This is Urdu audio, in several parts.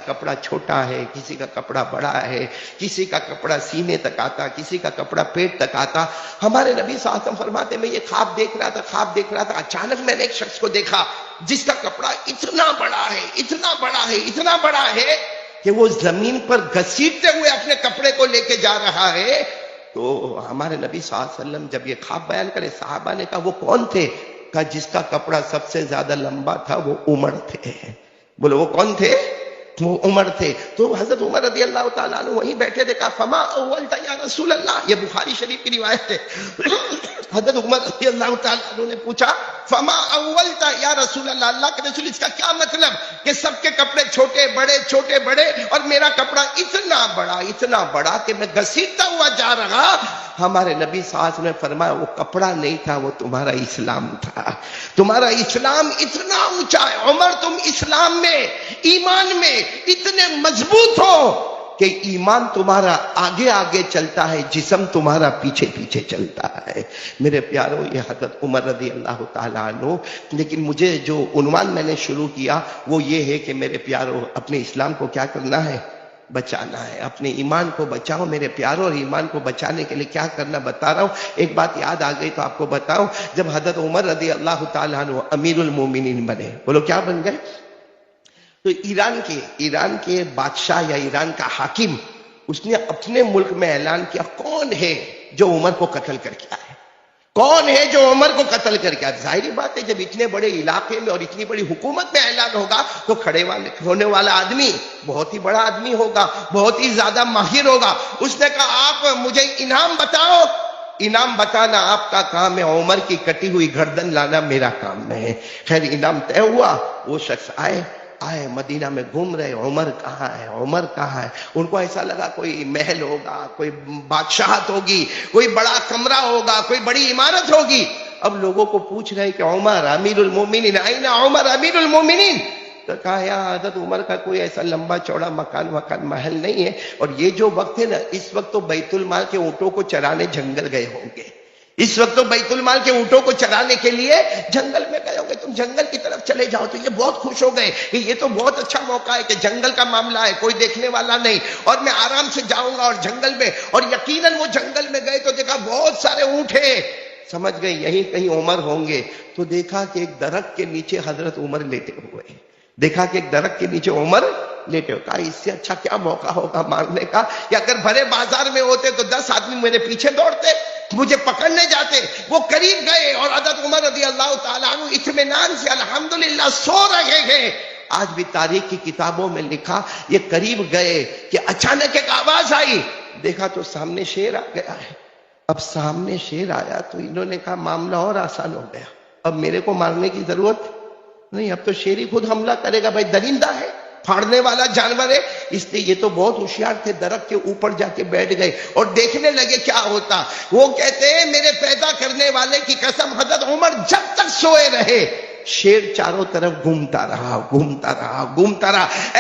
کپڑا چھوٹا ہے، کسی کا کپڑا بڑا ہے، کسی کا کپڑا سینے تک آتا، کسی کا کپڑا پیٹ تک آتا۔ ہمارے نبی صلی اللہ علیہ وسلم فرماتے میں یہ خواب دیکھ رہا تھا، اچانک میں نے ایک شخص کو دیکھا جس کا کپڑا اتنا بڑا ہے کہ وہ زمین پر گھسیٹتے ہوئے اپنے کپڑے کو لے کے جا رہا ہے۔ تو ہمارے نبی صلی اللہ علیہ وسلم جب یہ خواب بیان کرے، صحابہ نے کہا وہ کون تھے؟ کہا جس کا کپڑا سب سے زیادہ لمبا تھا وہ عمر تھے۔ بولو وہ کون تھے؟ وہ عمر تھے۔ تو حضرت عمر رضی اللہ تعالیٰ عنہ وہیں بیٹھے تھے، کہا فما اولت یا رسول اللہ، یہ بخاری شریف کی روایت ہے۔ حضرت عمر رضی اللہ تعالیٰ عنہ نے پوچھا فما اولت یا رسول اللہ، اللہ کے رسول اس کا کیا مطلب کہ سب کے کپڑے چھوٹے بڑے اور میرا کپڑا اتنا بڑا کہ میں گھسیٹتا ہوا جا رہا۔ ہمارے نبی صلی اللہ علیہ وسلم نے فرمایا وہ کپڑا نہیں تھا، وہ تمہارا اسلام تھا۔ تمہارا اسلام اتنا اونچا ہے عمر، تم اسلام میں، ایمان میں اتنے مضبوط ہو کہ ایمان تمہارا آگے چلتا ہے، جسم تمہارا پیچھے چلتا ہے۔ میرے پیارو، یہ حضرت عمر رضی اللہ تعالیٰ عنہ، لیکن مجھے جو عنوان میں نے شروع کیا وہ یہ ہے کہ میرے پیارو اپنے اسلام کو کیا کرنا ہے؟ بچانا ہے۔ اپنے ایمان کو بچاؤ میرے پیارو، اور ایمان کو بچانے کے لیے کیا کرنا بتا رہا ہوں۔ ایک بات یاد آ گئی تو آپ کو بتاؤں، جب حضرت عمر رضی اللہ تعالیٰ عنہ امیر المومنین بنے، بولو کیا بن گئے؟ تو ایران کے بادشاہ یا ایران کا حاکم، اس نے اپنے ملک میں اعلان کیا کون ہے جو عمر کو قتل کر کے آئے، کون ہے جو عمر کو قتل کر کے آئے۔ ظاہری بات ہے جب اتنے بڑے علاقے میں اور اتنی بڑی حکومت میں اعلان ہوگا تو کھڑے ہونے والا آدمی بہت ہی بڑا آدمی ہوگا، بہت ہی زیادہ ماہر ہوگا۔ اس نے کہا آپ مجھے انعام بتاؤ۔ انعام بتانا آپ کا کام ہے، عمر کی کٹی ہوئی گردن لانا میرا کام نہیں ہے۔ خیر انعام طے ہوا، وہ شخص آئے مدینہ میں گھوم رہے، عمر کہاں ہے؟ ان کو ایسا لگا کوئی محل ہوگا، کوئی بادشاہت ہوگی، کوئی بڑا کمرہ ہوگا، کوئی بڑی عمارت ہوگی۔ اب لوگوں کو پوچھ رہے کہ عمر امیر المومنین، آئین عمر امیر المومنین؟ تو کہا یا حضرت عمر کا کوئی ایسا لمبا چوڑا مکان محل نہیں ہے، اور یہ جو وقت ہے نا، اس وقت تو بیت المال کے اونٹوں کو چرانے جنگل گئے ہوں گے، اس وقت تو بیت المال کے اونٹوں کو چرانے کے لیے جنگل میں گئے ہوں گے، تم جنگل کی طرف چلے جاؤ۔ تو یہ بہت خوش ہو گئے کہ یہ تو بہت اچھا موقع ہے کہ جنگل کا معاملہ ہے، کوئی دیکھنے والا نہیں، اور میں آرام سے جاؤں گا اور جنگل میں۔ اور یقیناً وہ جنگل میں گئے تو دیکھا بہت سارے اونٹ ہیں، سمجھ گئے یہیں کہیں عمر ہوں گے۔ تو دیکھا کہ ایک درخت کے نیچے حضرت عمر لیٹے ہوئے، کہا اس سے اچھا کیا موقع ہوگا مارنے کا، یا اگر بھرے بازار میں ہوتے تو 10 آدمی میرے پیچھے دوڑتے، مجھے پکڑنے جاتے۔ وہ قریب گئے اور حضرت عمر رضی اللہ تعالیٰ عنہ اطمینان سے الحمدللہ سو رہے ہیں۔ آج بھی تاریخ کی کتابوں میں لکھا، یہ قریب گئے کہ اچانک ایک آواز آئی، دیکھا تو سامنے شیر آ گیا ہے۔ اب سامنے شیر آیا تو انہوں نے کہا معاملہ اور آسان ہو گیا، اب میرے کو مارنے کی ضرورت نہیں، اب تو شیر ہی خود حملہ کرے گا۔ بھائی درندہ ہے، پھاڑنے والا جانور ہے، اس لیے یہ تو بہت ہوشیار تھے، درخت کے اوپر جا کے بیٹھ گئے اور دیکھنے لگے کیا ہوتا۔ وہ کہتے ہیں میرے پیدا کرنے والے کی قسم، حضرت عمر جب تک سوئے رہے شیر چاروں طرف گھومتا رہا،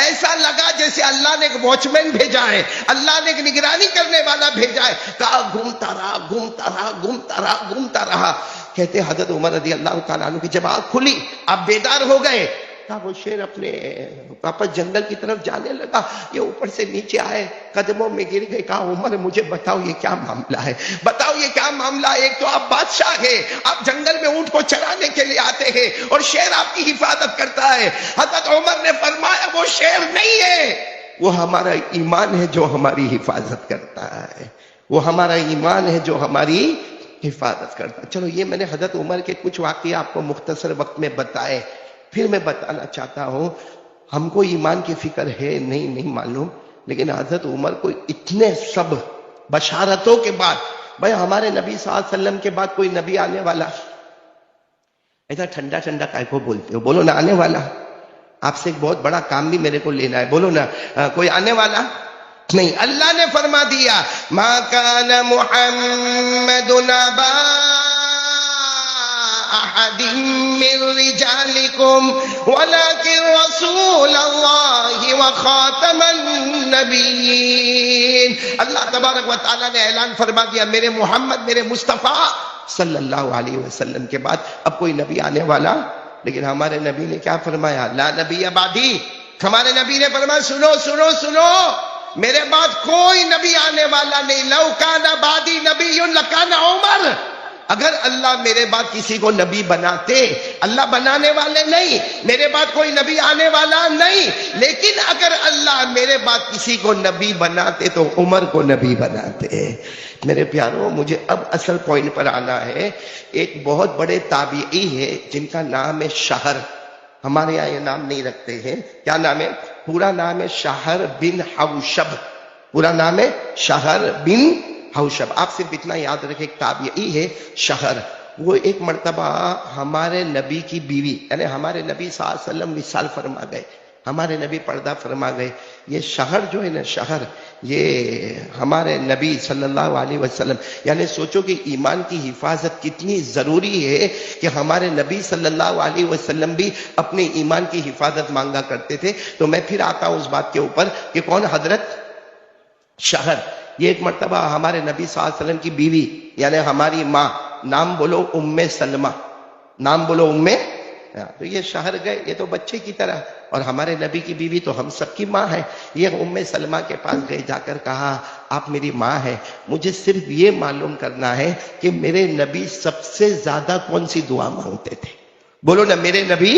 ایسا لگا جیسے اللہ نے ایک واچ مین بھیجا ہے، اللہ نے ایک نگرانی کرنے والا بھیجا ہے۔ کہا گھومتا رہا۔ کہتے حضرت عمر رضی اللہ تعالیٰ عنہ کی جب آنکھ کھلی، آپ بیدار ہو گئے، کہا وہ شیر اپنے واپس جنگل کی طرف جانے لگا، یہ اوپر سے نیچے آئے، قدموں میں گر گئے۔ کہا عمر مجھے بتاؤ یہ کیا معاملہ ہے، ایک تو آپ بادشاہ ہیں، آپ جنگل میں اونٹ کو چرانے کے لیے آتے ہیں اور شیر آپ کی حفاظت کرتا ہے۔ حضرت عمر نے فرمایا وہ شیر نہیں ہے، وہ ہمارا ایمان ہے جو ہماری حفاظت کرتا ہے، وہ ہمارا ایمان ہے جو ہماری حفاظت کرتا ہے۔ چلو یہ میں نے حضرت عمر کے کچھ واقعے آپ کو مختصر وقت میں بتائے۔ پھر میں بتانا چاہتا ہوں، ہم کو ایمان کی فکر ہے نہیں معلوم، لیکن حضرت عمر کو اتنے سب بشارتوں کے بعد، بھائی ہمارے نبی صلی اللہ علیہ وسلم کے بعد کوئی نبی آنے والا، ایسا ٹھنڈا کائے کو بولتے ہو، بولو نا آنے والا۔ آپ سے ایک بہت بڑا کام بھی میرے کو لینا ہے، بولو نا کوئی آنے والا نہیں۔ اللہ نے فرما دیا ما کان محمد ابا احد من رجالکم ولکن رسول اللہ وخاتم النبیین۔ اللہ تبارک و تعالیٰ نے اعلان فرما دیا میرے محمد، میرے مصطفیٰ صلی اللہ علیہ وسلم کے بعد اب کوئی نبی آنے والا، لیکن ہمارے نبی نے کیا فرمایا؟ لا نبی بعدی، ہمارے نبی نے فرمایا سنو سنو سنو، میرے بعد کوئی نبی آنے والا نہیں، لو کان بعدی نبی لکان عمر، اگر اللہ میرے بعد کسی کو نبی بناتے، اللہ بنانے والے نہیں، میرے بعد کوئی نبی آنے والا نہیں، لیکن اگر اللہ میرے بعد کسی کو نبی بناتے تو عمر کو نبی بناتے۔ میرے پیاروں، مجھے اب اصل پوائنٹ پر آنا ہے۔ ایک بہت بڑے تابعی ہے جن کا نام ہے شہر، ہمارے یہاں یہ نام نہیں رکھتے ہیں، کیا نام ہے؟ پورا نام ہے شہر بن حوشب، پورا نام ہے شہر بن حوشب۔ آپ صرف اتنا یاد رکھیں، ایک تابعی ہے شہر، وہ ایک مرتبہ ہمارے نبی کی بیوی، یعنی ہمارے نبی صلی اللہ علیہ وسلم وصال فرما گئے، ہمارے نبی پردہ فرما گئے۔ یہ شہر جو ہے نا، شہر، یہ ہمارے نبی صلی اللہ علیہ وسلم، یعنی سوچو کہ ایمان کی حفاظت کتنی ضروری ہے کہ ہمارے نبی صلی اللہ علیہ وسلم بھی اپنے ایمان کی حفاظت مانگا کرتے تھے۔ تو میں پھر آتا ہوں اس بات کے اوپر کہ کون؟ حضرت شہر۔ یہ ایک مرتبہ ہمارے نبی صلی اللہ علیہ وسلم کی بیوی، یعنی ہماری ماں، نام بولو ام سلمہ، نام بولو ام، تو یہ شہر گئے، یہ تو بچے کی طرح، اور ہمارے نبی کی بیوی تو ہم سب کی ماں ہے۔ یہ ام سلمہ کے پاس گئے، جا کر کہا آپ میری ماں ہے، مجھے صرف یہ معلوم کرنا ہے کہ میرے نبی سب سے زیادہ کون سی دعا مانگتے تھے؟ بولو نا، میرے نبی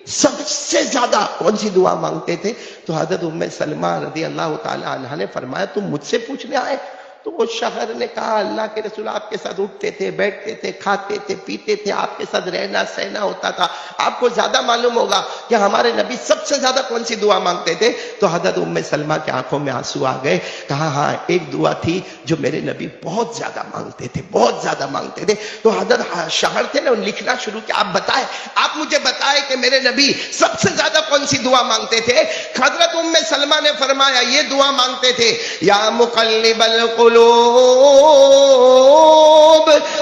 سب سے زیادہ کون سی دعا مانگتے تھے؟ تو حضرت ام سلمہ رضی اللہ تعالی عنہا نے فرمایا تم مجھ سے پوچھنے آئے؟ تو وہ شہر نے کہا اللہ کے رسول آپ کے ساتھ اٹھتے تھے، بیٹھتے تھے، کھاتے تھے، پیتے تھے، آپ کے ساتھ رہنا سہنا ہوتا تھا، آپ کو زیادہ معلوم ہوگا کہ ہمارے نبی سب سے زیادہ کون سی دعا مانگتے تھے۔ تو حضرت ام سلمہ کی آنکھوں میں آنسو آ گئے، کہا ہاں ایک دعا تھی جو میرے نبی بہت زیادہ مانگتے تھے، بہت زیادہ مانگتے تھے۔ تو حضرت شہر تھے نا، لکھنا شروع کیا، آپ بتائیں، آپ مجھے بتائیں کہ میرے نبی سب سے زیادہ کون سی دعا مانگتے تھے؟ حضرت ام سلمہ نے فرمایا یہ دعا مانگتے تھے، یا مقلب القلوب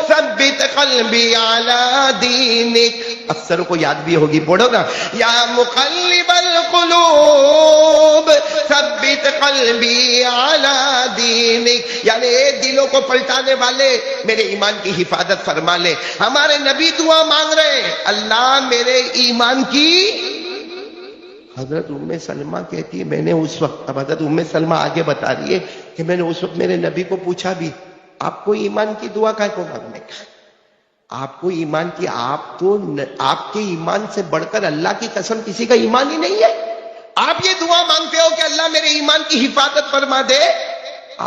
ثبت قلبی علی دینک، اکثر کو یاد بھی ہوگی، پڑھو نا، یا مقلب القلوب ثبت قلبی علی دینک، یعنی اے دلوں کو پلٹانے والے میرے ایمان کی حفاظت فرما لے۔ ہمارے نبی دعا مانگ رہے ہیں، اللہ میرے ایمان کی۔ حضرت ام سلمہ کہتی ہے میں نے اس وقت، اب حضرت ام سلمہ آگے بتا رہی ہے کہ میں نے اس وقت میرے نبی کو پوچھا بھی آپ کو ایمان کی دعا کا کو مانگنے کا، آپ کو ایمان کی، آپ تو آپ کے ایمان سے بڑھ کر اللہ کی قسم کسی کا ایمان ہی نہیں ہے، آپ یہ دعا مانگتے ہو کہ اللہ میرے ایمان کی حفاظت فرما دے،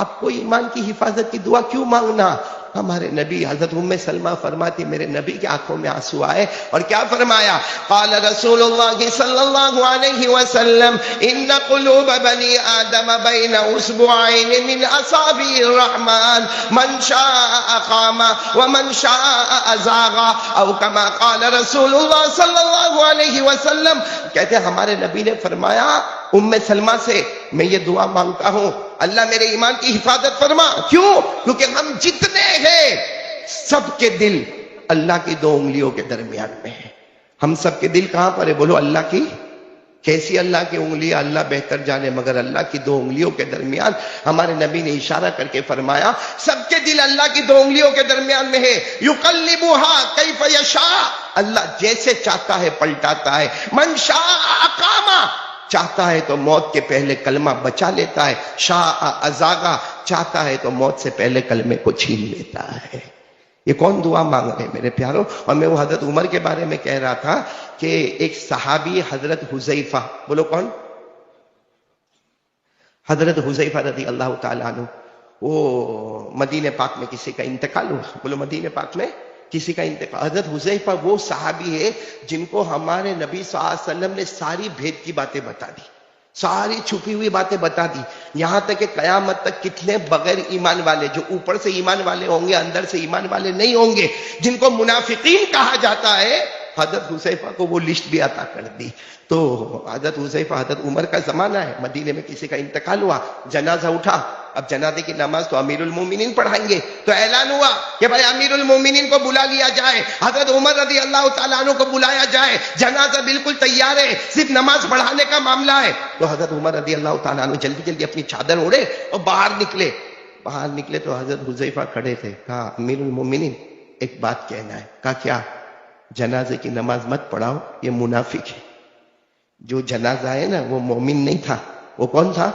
آپ کو ایمان کی حفاظت کی دعا کیوں مانگنا؟ ہمارے نبی حضرت ام سلمہ فرماتی میرے نبی کی آنکھوں میں آنسو آئے، اور کیا فرمایا؟ قال رسول اللہ صلی اللہ علیہ وسلم ان قلوب بنی آدم بین اصبعین من اصابع الرحمن من شاء قام ومن شاء ازاغ، او کما قال رسول اللہ صلی اللہ علیہ وسلم۔ کہتے ہیں ہمارے نبی نے فرمایا ام سلمہ سے میں یہ دعا مانگتا ہوں اللہ میرے ایمان کی حفاظت فرما، کیوں؟ کیونکہ ہم جتنے ہیں سب کے دل اللہ کی دو انگلیوں کے درمیان میں ہے۔ ہم سب کے دل کہاں پر ہے؟ بولو اللہ کی، کیسی اللہ کی انگلی؟ اللہ بہتر جانے، مگر اللہ کی دو انگلیوں کے درمیان ہمارے نبی نے اشارہ کر کے فرمایا سب کے دل اللہ کی دو انگلیوں کے درمیان میں ہے، یقلبها کیف یشاء، اللہ جیسے چاہتا ہے پلٹاتا ہے، من شاء اقام، چاہتا ہے تو موت کے پہلے کلمہ بچا لیتا ہے، شاء ازاغا، چاہتا ہے تو موت سے پہلے کلمے کو چھین لیتا ہے۔ یہ کون دعا مانگ رہے ہیں میرے پیاروں؟ اور میں وہ حضرت عمر کے بارے میں کہہ رہا تھا کہ ایک صحابی حضرت حذیفہ، بولو کون؟ حضرت حذیفہ رضی اللہ تعالیٰ عنہ، وہ مدینہ پاک میں کسی کا انتقال ہوا، بولو مدینہ پاک میں کسی کا انتقال۔ حضرت حذیفہ وہ صحابی ہے جن کو ہمارے نبی صلی اللہ علیہ وسلم نے ساری بھید کی باتیں بتا دی، ساری چھپی ہوئی باتیں بتا دی، یہاں تک کہ قیامت تک کتنے بغیر ایمان والے جو اوپر سے ایمان والے ہوں گے اندر سے ایمان والے نہیں ہوں گے، جن کو منافقین کہا جاتا ہے، حضرت حذیفہ کو وہ لسٹ بھی عطا کر دی۔ تو حضرت حذیفہ، حضرت عمر کا زمانہ ہے، مدینے میں کسی کا انتقال ہوا، جنازہ اٹھا، اب جنازے کی نماز تو امیر المومنین پڑھائیں گے، تو اعلان ہوا کہ بھائی امیر المومنین کو بلا لیا جائے، حضرت عمر رضی اللہ تعالیٰ عنہ کو بلایا جائے، جنازہ بالکل تیار ہے، صرف نماز پڑھانے کا معاملہ ہے۔ تو حضرت عمر رضی اللہ تعالیٰ عنہ جلدی جلدی اپنی چادر اوڑھے اور باہر نکلے تو حضرت حذیفہ کھڑے تھے، کہا امیر المومنین ایک بات کہنا ہے۔ کہا کیا؟ جنازے کی نماز مت پڑھاؤ، یہ منافق ہے، جو جنازہ ہے نا وہ مومن نہیں تھا، وہ کون تھا؟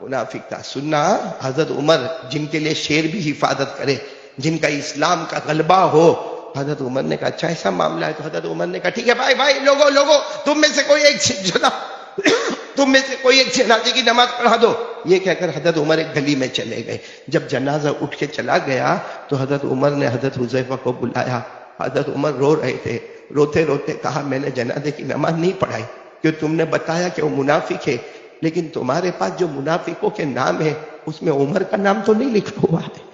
منافق تھا۔ سننا حضرت عمر جن کے لیے شیر بھی حفاظت کرے، جن کا اسلام کا غلبہ ہو، حضرت عمر نے کہا اچھا ایسا معاملہ ہے، تو حضرت عمر نے کہا ٹھیک ہے بھائی لوگو تم میں سے کوئی ایک جنازے کی نماز پڑھا دو۔ یہ کہہ کر حضرت عمر ایک گلی میں چلے گئے۔ جب جنازہ اٹھ کے چلا گیا تو حضرت عمر نے حضرت حذیفہ کو بلایا۔ حضرت عمر رو رہے تھے، روتے روتے کہا میں نے جنازے کی نماز نہیں پڑھائی کہ تم نے بتایا کہ وہ منافق ہے، لیکن تمہارے پاس جو منافقوں کے نام ہے اس میں عمر کا نام تو نہیں لکھا ہوا ہے،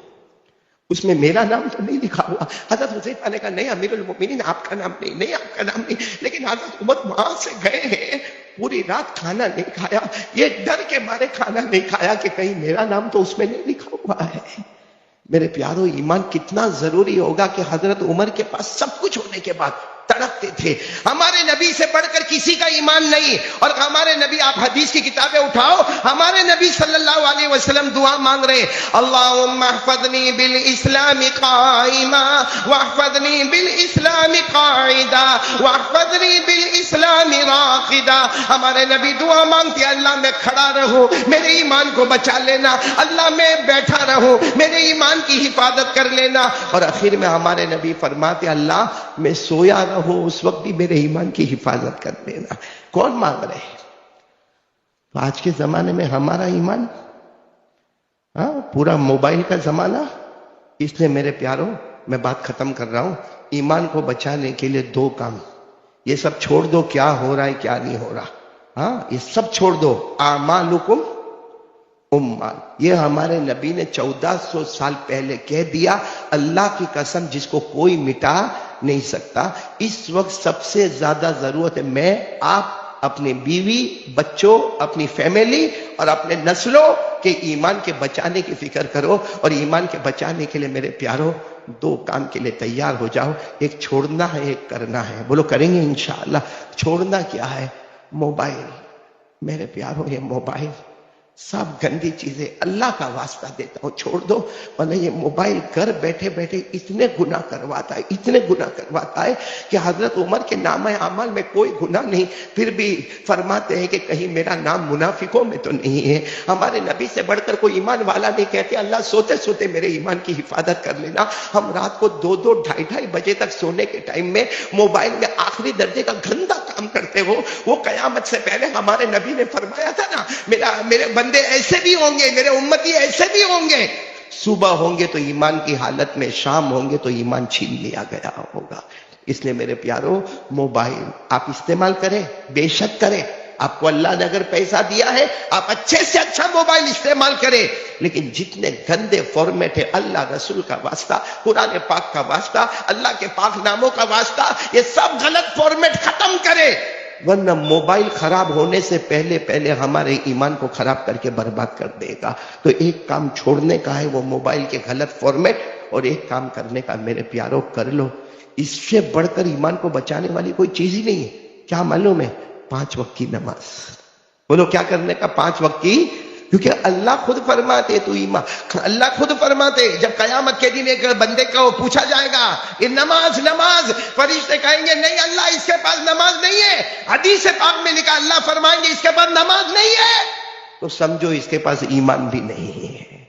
اس میں میرا نام تو نہیں لکھا ہوا۔ حضرت حذیفہ نے کہا نہیں امیر المؤمنین آپ کا نام نہیں آپ کا نام نہیں، لیکن حضرت عمر وہاں سے گئے ہیں، پوری رات کھانا نہیں کھایا، یہ ڈر کے مارے کھانا نہیں کھایا کہ کہیں میرا نام تو اس میں نہیں لکھا ہوا ہے۔ میرے پیارو ایمان کتنا ضروری ہوگا کہ حضرت عمر کے پاس سب کچھ ہونے کے بعد تڑپتے تھے۔ ہمارے نبی سے بڑھ کر کسی کا ایمان نہیں، اور ہمارے نبی، آپ حدیث کی کتابیں اٹھاؤ، ہمارے نبی صلی اللہ علیہ وسلم دعا مانگ رہے، اللہم احفظنی بالاسلام قائما واحفظنی بالاسلام قاعدا واحفظنی بالاسلام راقدا۔ ہمارے نبی دعا مانگتے اللہ میں کھڑا رہوں میرے ایمان کو بچا لینا، اللہ میں بیٹھا رہوں میرے ایمان کی حفاظت کر لینا، اور آخر میں ہمارے نبی فرماتے اللہ میں سویا رہوں اس وقت بھی میرے ایمان کی حفاظت کر دینا۔ کون مانگ رہے ہیں؟ تو آج کے زمانے میں ہمارا ایمان، پورا موبائل کا زمانہ، اس لیے میرے پیاروں میں بات ختم کر رہا ہوں۔ ایمان کو بچانے کے لیے دو کام، یہ سب چھوڑ دو کیا ہو رہا ہے کیا نہیں ہو رہا، یہ سب چھوڑ دو۔ اعمالکم امال، یہ ہمارے نبی نے 1400 سال پہلے کہہ دیا، اللہ کی قسم جس کو کوئی مٹا نہیں سکتا۔ اس وقت سب سے زیادہ ضرورت ہے میں آپ اپنی بیوی بچوں اپنی فیملی اور اپنے نسلوں کے ایمان کے بچانے کی فکر کرو، اور ایمان کے بچانے کے لیے میرے پیاروں دو کام کے لیے تیار ہو جاؤ، ایک چھوڑنا ہے ایک کرنا ہے۔ بولو کریں گے انشاءاللہ۔ چھوڑنا کیا ہے؟ موبائل۔ میرے پیاروں یہ موبائل سب گندی چیزیں، اللہ کا واسطہ دیتا ہوں چھوڑ دو، ورنہ یہ موبائل گھر بیٹھے بیٹھے اتنے گناہ کرواتا ہے کہ حضرت عمر کے نامہ اعمال میں کوئی گناہ نہیں، پھر بھی فرماتے ہیں کہ کہیں میرا نام منافقوں میں تو نہیں ہے۔ ہمارے نبی سے بڑھ کر کوئی ایمان والا نہیں کہتے اللہ سوتے سوتے میرے ایمان کی حفاظت کر لینا۔ ہم رات کو 2-2 ڈھائی بجے تک سونے کے ٹائم میں موبائل میں آخری درجے کا گندا کام کرتے ہو۔ وہ قیامت سے پہلے ہمارے نبی نے فرمایا تھا نا، میرے بندے ایسے بھی ہوں گے، میرے امتی ایسے بھی ہوں گے، صبح ہوں گے تو ایمان کی حالت میں، شام ہوں گے تو ایمان چھین لیا گیا ہوگا۔ اس لیے میرے پیاروں موبائل آپ استعمال کریں، بے شک کریں، آپ کو اللہ نے اگر پیسہ دیا ہے آپ اچھے سے اچھا موبائل استعمال کریں، لیکن جتنے گندے فارمیٹ ہے، اللہ رسول کا واسطہ، قرآن پاک کا واسطہ، اللہ کے پاک ناموں کا واسطہ، یہ سب غلط فارمیٹ ختم کرے، ورنہ موبائل خراب ہونے سے پہلے ہمارے ایمان کو خراب کر کے برباد کر دے گا۔ تو ایک کام چھوڑنے کا ہے وہ موبائل کے غلط فارمیٹ، اور ایک کام کرنے کا میرے پیاروں کر لو، اس سے بڑھ کر ایمان کو بچانے والی کوئی چیز ہی نہیں ہے۔ کیا معلوم ہے؟ 5 وقت کی نماز۔ بولو کیا کرنے کا؟ 5 وقت کی، کیونکہ اللہ خود فرماتے، تو ایمان اللہ خود فرماتے، جب قیامت کے دن ایک بندے کو پوچھا جائے گا کہ نماز، فرشتے کہیں گے نہیں اللہ اس کے پاس نماز نہیں ہے۔ حدیث پاک میں لکھا اللہ فرمائیں گے اس کے پاس نماز نہیں ہے، تو سمجھو اس کے پاس ایمان بھی نہیں ہے،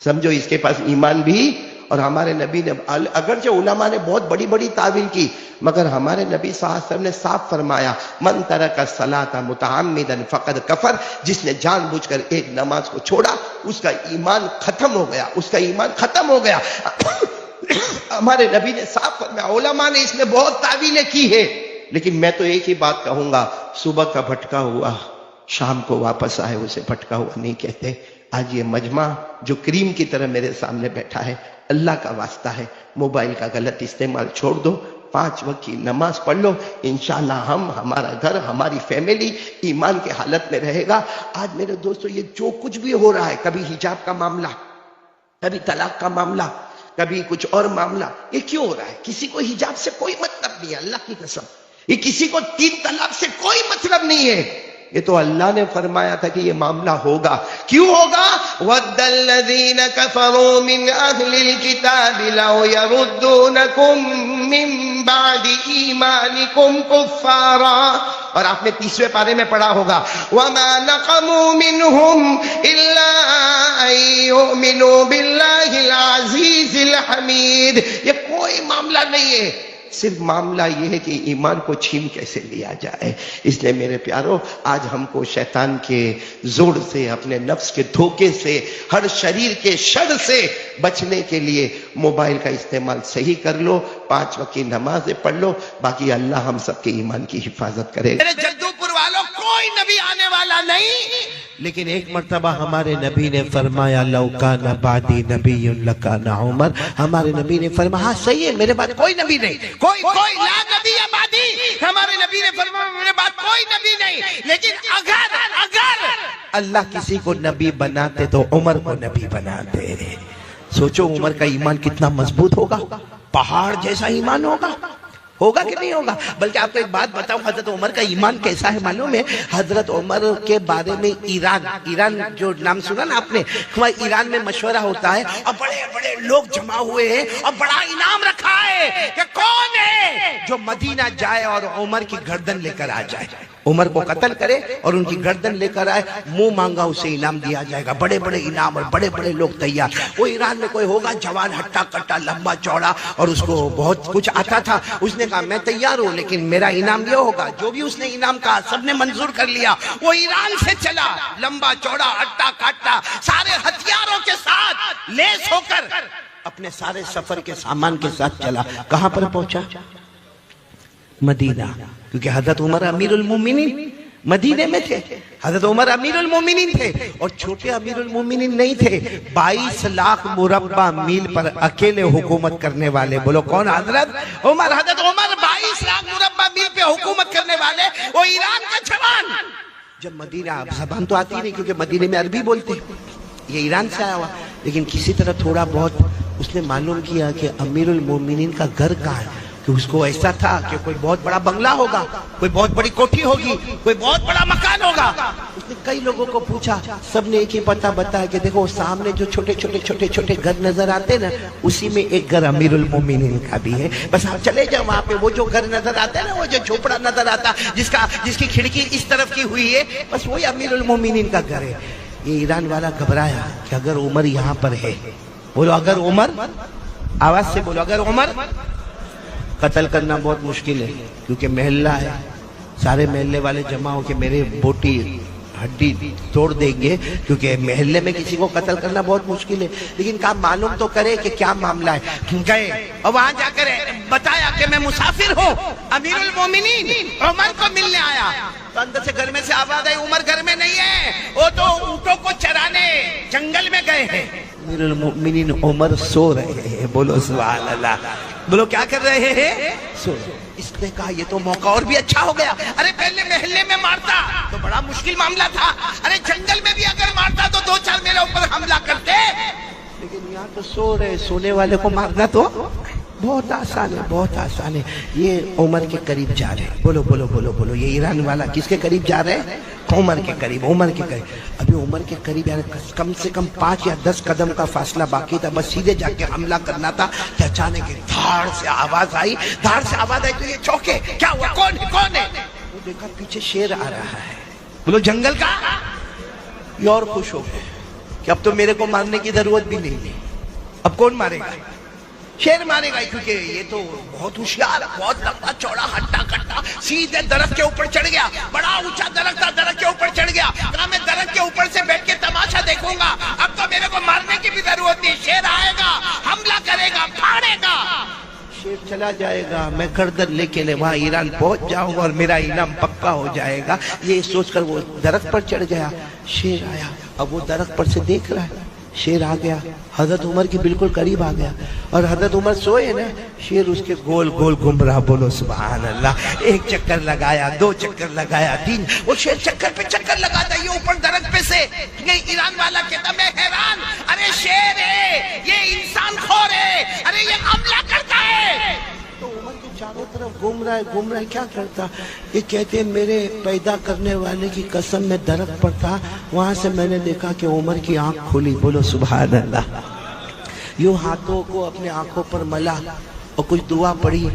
سمجھو اس کے پاس ایمان بھی۔ اور ہمارے نبی نے اگرچہ علماء نے بہت بڑی تعویل کی، مگر ہمارے نبی صلی اللہ علیہ وسلم نے صاف فرمایا من ترک الصلاۃ متعمدا فقد کفر، جس نے جان بوجھ کر ایک نماز کو چھوڑا اس کا ایمان ختم ہو گیا، اس کا ایمان ختم ہو گیا۔ ہمارے نبی نے صاف فرمایا، علماء نے اس میں بہت تعویلیں کی ہے، لیکن میں تو ایک ہی بات کہوں گا، صبح کا بھٹکا ہوا شام کو واپس آئے اسے بھٹکا ہوا نہیں کہتے۔ آج یہ مجمع جو کریم کی طرح میرے سامنے بیٹھا ہے، اللہ کا واسطہ ہے موبائل کا غلط استعمال چھوڑ دو، 5 وقت کی نماز پڑھ لو، انشاءاللہ ہمارا گھر ہماری فیملی ایمان کی حالت میں رہے گا۔ آج میرے دوستو یہ جو کچھ بھی ہو رہا ہے، کبھی حجاب کا معاملہ، کبھی طلاق کا معاملہ، کبھی کچھ اور معاملہ، یہ کیوں ہو رہا ہے؟ کسی کو حجاب سے کوئی مطلب نہیں ہے، اللہ کی قسم، یہ کسی کو 3 طلاق سے کوئی مطلب نہیں ہے، یہ تو اللہ نے فرمایا تھا کہ یہ معاملہ ہوگا۔ کیوں ہوگا؟ وَدَّ الَّذِينَ كَفَرُوا مِنْ أَهْلِ الْكِتَابِ لَوْ يَرُدُّونَكُمْ مِنْ بَعْدِ إِيمَانِكُمْ كُفَّارًا اور آپ نے 30ویں پارے میں پڑھا ہوگا وَمَا نَقَمُوا مِنْهُمْ إِلَّا أَن يُؤْمِنُوا بِاللَّهِ الْعَزِيزِ الْحَمِيدِ. یہ کوئی معاملہ نہیں ہے، صرف معاملہ یہ ہے کہ ایمان کو چھین کیسے لیا جائے. اس لیے میرے پیارو، آج ہم کو شیطان کے زور سے، اپنے نفس کے دھوکے سے، ہر شریر کے شر سے بچنے کے لیے موبائل کا استعمال صحیح کر لو، 5 وقت کی نمازیں پڑھ لو، باقی اللہ ہم سب کے ایمان کی حفاظت کرے گا. میرے جدو پور والوں، کوئی نبی آنے والا نہیں، لیکن ایک مرتبہ ہمارے نبی نے فرمایا لو کان بعدی نبی لکان عمر. ہمارے نبی نے فرمایا ہاں صحیح ہے، میرے بعد کوئی نبی نہیں، کوئی لا نبی بعدی. ہمارے نبی نے فرمایا میرے بعد کوئی نبی نہیں، لیکن اگر اللہ کسی کو نبی بناتے تو عمر کو نبی بناتے. سوچو عمر کا ایمان کتنا مضبوط ہوگا، پہاڑ جیسا ایمان ہوگا کہ نہیں ہوگا. بلکہ آپ کو ایک بات بتاؤں، حضرت عمر کا ایمان کیسا ہے معلوم ہے؟ حضرت عمر کے بارے میں ایران جو نام سنا نا آپ نے، وہاں ایران میں مشورہ ہوتا ہے اور بڑے بڑے لوگ جمع ہوئے ہیں اور بڑا انعام رکھا ہے کہ کون ہے جو مدینہ جائے اور عمر کی گردن لے کر آ جائے، عمر کو قتل کرے اور ان کی گردن لے کر آئے، منہ مانگا اسے انعام دیا جائے گا. بڑے بڑے انعام اور بڑے بڑے لوگ تیار. وہ ایران میں کوئی ہوگا جوان، ہٹا کٹا، لمبا چوڑا، اور اس کو بہت کچھ آتا تھا. اس نے کہا میں تیار ہوں، لیکن میرا انعام یہ ہوگا. جو بھی اس نے انعام کہا سب نے منظور کر لیا. وہ ایران سے چلا، لمبا چوڑا، ہٹا کٹا، سارے ہتھیاروں کے ساتھ لیس ہو کر اپنے سارے سفر کے سامان کے ساتھ چلا. کہاں پر پہنچا؟ مدینہ. کیونکہ حضرت عمر امیر المومنین مدینے میں تھے، حضرت عمر امیر المومنین تھے، اور چھوٹے امیر المومنین نہیں تھے. 22 لاکھ مربع میل پر اکیلے حکومت کرنے والے. بولو کون؟ حضرت عمر. حضرت عمر 22 لاکھ مربع میل پہ حکومت کرنے والے، وہ ایران کا جوان. جب مدینہ، زبان تو آتی نہیں کیونکہ مدینے میں عربی بولتے، یہ ایران سے آیا ہوا، لیکن کسی طرح تھوڑا بہت اس نے معلوم کیا کہ امیر المومنین کا گھر کہاں ہے. کہ اس کو ایسا تھا کہ کوئی بہت بڑا بنگلہ ہوگا، کوئی بہت بڑی کوٹھی ہوگی، کوئی بہت بڑا مکان ہوگا. اس نے کئی لوگوں کو پوچھا، سب نے ایک ہی پتہ بتایا کہ دیکھو سامنے جو چھوٹے چھوٹے گھر نظر آتے نا، اسی میں ایک گھر امیر المومنین کا بھی ہے. بس آپ چلے جاؤ وہاں پہ، وہ جو گھر نظر آتا ہے نا، وہ جو جھوپڑا نظر آتا جس کی کھڑکی اس طرف کی ہوئی ہے، بس وہی امیر المومنین کا گھر ہے. یہ ایران والا گھبرایا کہ اگر عمر یہاں پر ہے، بولو اگر عمر، آواز سے بولو اگر عمر. قتل کرنا بہت مشکل ہے کیونکہ محلہ ہے، سارے محلے والے جمع ہو کے میرے بوٹی ہڈی توڑ دیں گے، کیونکہ محلے میں کسی کو قتل کرنا بہت مشکل ہے. لیکن کہا معلوم تو کرے کہ کیا معاملہ ہے. گئے اور وہاں جا کر بتایا کہ میں مسافر ہوں، امیر المومنین عمر کو ملنے آیا. تو اندر سے گھر میں سے آواز آئی عمر گھر میں نہیں ہے، وہ تو اونٹوں کو چرانے جنگل میں گئے ہیں. امیر المومنین عمر سو رہے ہیں. بولو سبحان اللہ. بولو کیا کر رہے ہیں؟ سو. اس نے کہا یہ تو موقع اور بھی اچھا ہو گیا. ارے پہلے محلے میں مارتا تو بڑا مشکل معاملہ تھا، ارے جنگل میں بھی اگر مارتا تو 2-4 میرے اوپر حملہ کرتے، لیکن یہاں تو سو رہے. سونے والے کو مارنا تو بہت آسان ہے، بہت آسان ہے. یہ عمر کے قریب جا رہے ہیں. بولو بولو بولو بولو. یہ ایران والا کس کے قریب جا رہے ہیں؟ عمر کے قریب. عمر کے قریب. ابھی عمر کے قریب یعنی کم سے کم 5 یا 10 قدم کا فاصلہ باقی تھا، بس سیدھے جا کے حملہ کرنا تھا کہ اچانک دھاڑ سے آواز آئی. دھاڑ سے آواز آئی تو یہ چوکے. کیا ہوا؟ کون ہے؟ وہ دیکھا پیچھے شیر آ رہا ہے. بولو جنگل کا. یہ اور خوش ہو گئے کہ اب تو میرے کو مارنے کی ضرورت بھی نہیں ہے. اب کون مارے گا؟ شیر مارے گا، کیونکہ یہ تو بہت ہوشیار، بہت لمبا چوڑا، ہٹا کٹا، سیدھے درخت کے اوپر چڑھ گیا. بڑا اونچا درخت تھا، درخت کے اوپر چڑھ گیا. کہا میں درخت کے اوپر سے بیٹھ کے تماشا دیکھوں گا، اب تو میرے کو مارنے کی بھی ضرورت نہیں. شیر آئے گا، حملہ کرے گا، پھاڑے گا. شیر چلا جائے گا، میں گردن لے کے وہاں ایران پہنچ جاؤں گا اور میرا انعام پکا ہو جائے گا. یہ سوچ کر وہ درخت پر چڑھ گیا. شیر آیا، اب وہ درخت پر سے دیکھ رہا ہے. شیر آ گیا، حضرت عمر کے بالکل قریب آ گیا، اور حضرت عمر سوئے نا، شیر اس کے گول گول گھوم رہا. بولو سبحان اللہ. 1 چکر لگایا، 2 چکر لگایا، 3. وہ شیر چکر پہ چکر لگاتا. یہ اوپر درخت پہ سے یہ ایران والا کہتا میں حیران، ارے شیر ہے، یہ انسان خور ہے، ارے یہ حملہ کرتا ہے. تو عمر کے چاروں طرف گھوم رہا ہے، کیا کرتا؟ یہ کہتے ہیں میرے پیدا کرنے والے کی قسم میں درخت پر تھا، وہاں سے میں نے دیکھا کہ عمر کی آنکھ کھلی. بولو سبحان اللہ. یوں ہاتھوں کو اپنے آنکھوں پر ملا اور کچھ دعا پڑھی،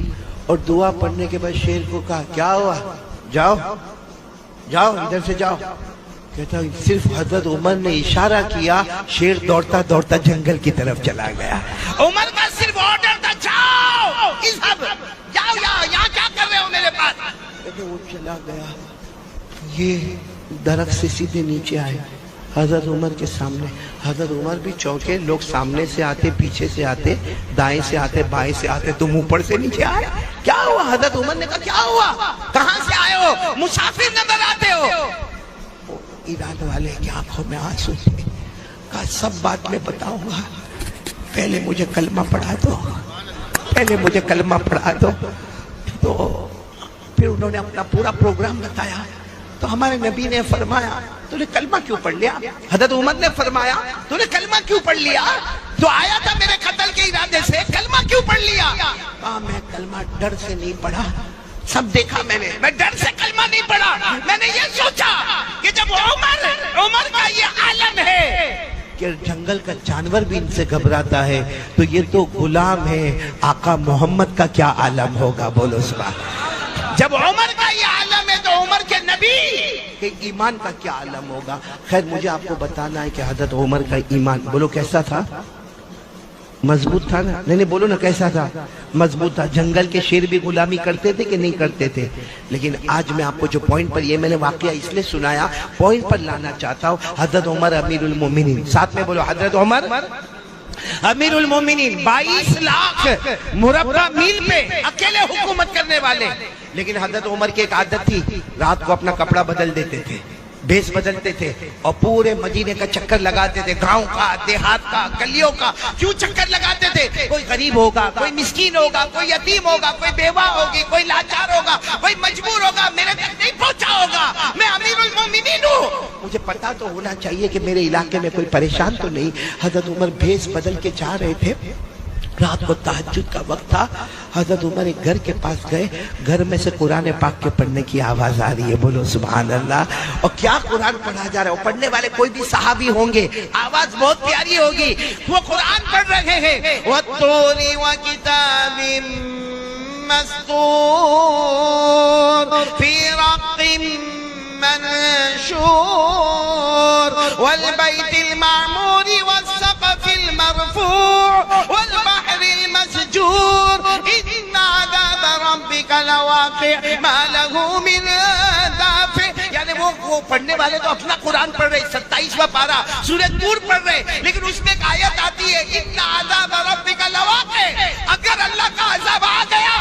اور دعا پڑھنے کے بعد شیر کو کہا کیا ہوا؟ جاؤ جاؤ ادھر سے جاؤ. کہتا صرف حضرت عمر نے اشارہ کیا, شیر دوڑتا دوڑتا جنگل کی طرف چلا گیا. عمر کا صرف آرڈر تھا, جاؤ جاؤ یہاں کیا کر رہے ہو میرے پاس. کہتے وہ چلا گیا. یہ درخت سے سیدھے نیچے آئے حضرت عمر کے سامنے. حضرت عمر بھی چونکے, لوگ سامنے سے آتے, پیچھے سے آتے, دائیں سے آتے, بائیں سے آتے, تم اوپر سے نیچے آئے, کیا ہوا؟ حضرت عمر نے کہا کیا ہوا, کہاں سے آئے ہو؟ مسافر نظر آتے ہو. ایران والے کی آنکھوں میں آنسو تھے. کہا سب بات میں بتاؤں گا, پہلے مجھے کلمہ پڑھا دو, پہلے مجھے کلمہ پڑھا دو. تو پھر انہوں نے اپنا پورا پروگرام بتایا. تو ہمارے نبی نے فرمایا تو نے کلمہ کیوں پڑھ لیا؟ حضرت عمر نے فرمایا تو نے کلمہ کیوں پڑھ لیا؟ تو آیا تھا میرے قتل کے ارادے سے, کلمہ کیوں پڑھ لیا؟ کہا میں کلمہ ڈر سے نہیں پڑھا, سب دیکھا میں ڈر سے کلمہ نہیں پڑھا. میں نے یہ سوچا کہ جب عمر کا یہ عالم ہے کہ جنگل کا جانور بھی ان سے گھبراتا ہے, تو یہ تو غلام ہے, آقا محمد کا کیا عالم ہوگا؟ بولو سبحان. جب عمر کا یہ عالم ہے تو عمر کے نبی کہ ایمان کا کیا عالم ہوگا. خیر مجھے آپ کو بتانا ہے کہ حضرت عمر کا ایمان بولو کیسا تھا؟ مضبوط تھا نا؟ نہیں بولو نا کیسا تھا؟ مضبوط تھا. جنگل کے شیر بھی غلامی کرتے تھے کہ نہیں کرتے تھے؟ لیکن آج میں آپ کو جو پوائنٹ پر, یہ میں نے واقعہ اس لیے سنایا, پوائنٹ پر لانا چاہتا ہوں. حضرت عمر امیر المومنین, ساتھ میں بولو حضرت عمر امیر المومنین, 22 لاکھ مربع میل پہ اکیلے حکومت کرنے والے. لیکن حضرت عمر کی ایک عادت تھی, رات کو اپنا کپڑا بدل دیتے تھے, بیس بدلتے تھے, اور پورے مدینے کا چکر لگاتے تھے, گاؤں کا, دیہات کا, گلیوں کا. کیوں چکر لگاتے تھے؟ کوئی غریب ہوگا, کوئی مسکین ہوگا, کوئی یتیم ہوگا, کوئی بیوہ ہوگی, کوئی لاچار ہوگا, کوئی مجبور ہوگا, میرے تک نہیں پہنچا ہوگا, میں امیر المومنین ہوں. مجھے پتا تو ہونا چاہیے کہ میرے علاقے میں کوئی پریشان تو نہیں. حضرت عمر بھیس بدل کے جا رہے تھے, رات کو تہجد کا وقت تھا. حضرت عمر ایک گھر کے پاس گئے, گھر میں سے قرآن پاک کے پڑھنے کی آواز آ رہی ہے. بولو سبحان اللہ. اور کیا قرآن پڑھا جا رہا ہے؟ پڑھنے والے کوئی بھی صحابی ہوں گے, آواز بہت پیاری ہوگی. وہ قرآن پڑھ رہے ہیں, وَالطُّورِ وَكِتَابٍ مَّسْطُورٍ فِي رَقٍّ منشور والبيت المعمور والسقف المرفوع والبحر المسجور إن عذاب ربك لواقع ما له من دافع. یعنی وہ پڑھنے والے تو اپنا قرآن پڑھ رہے, 27واں پارہ سورہ طور پڑھ رہے, لیکن اس میں ایک آیت آتی ہے إن عذاب ربك لواقع. اگر اللہ کا عذاب آ گیا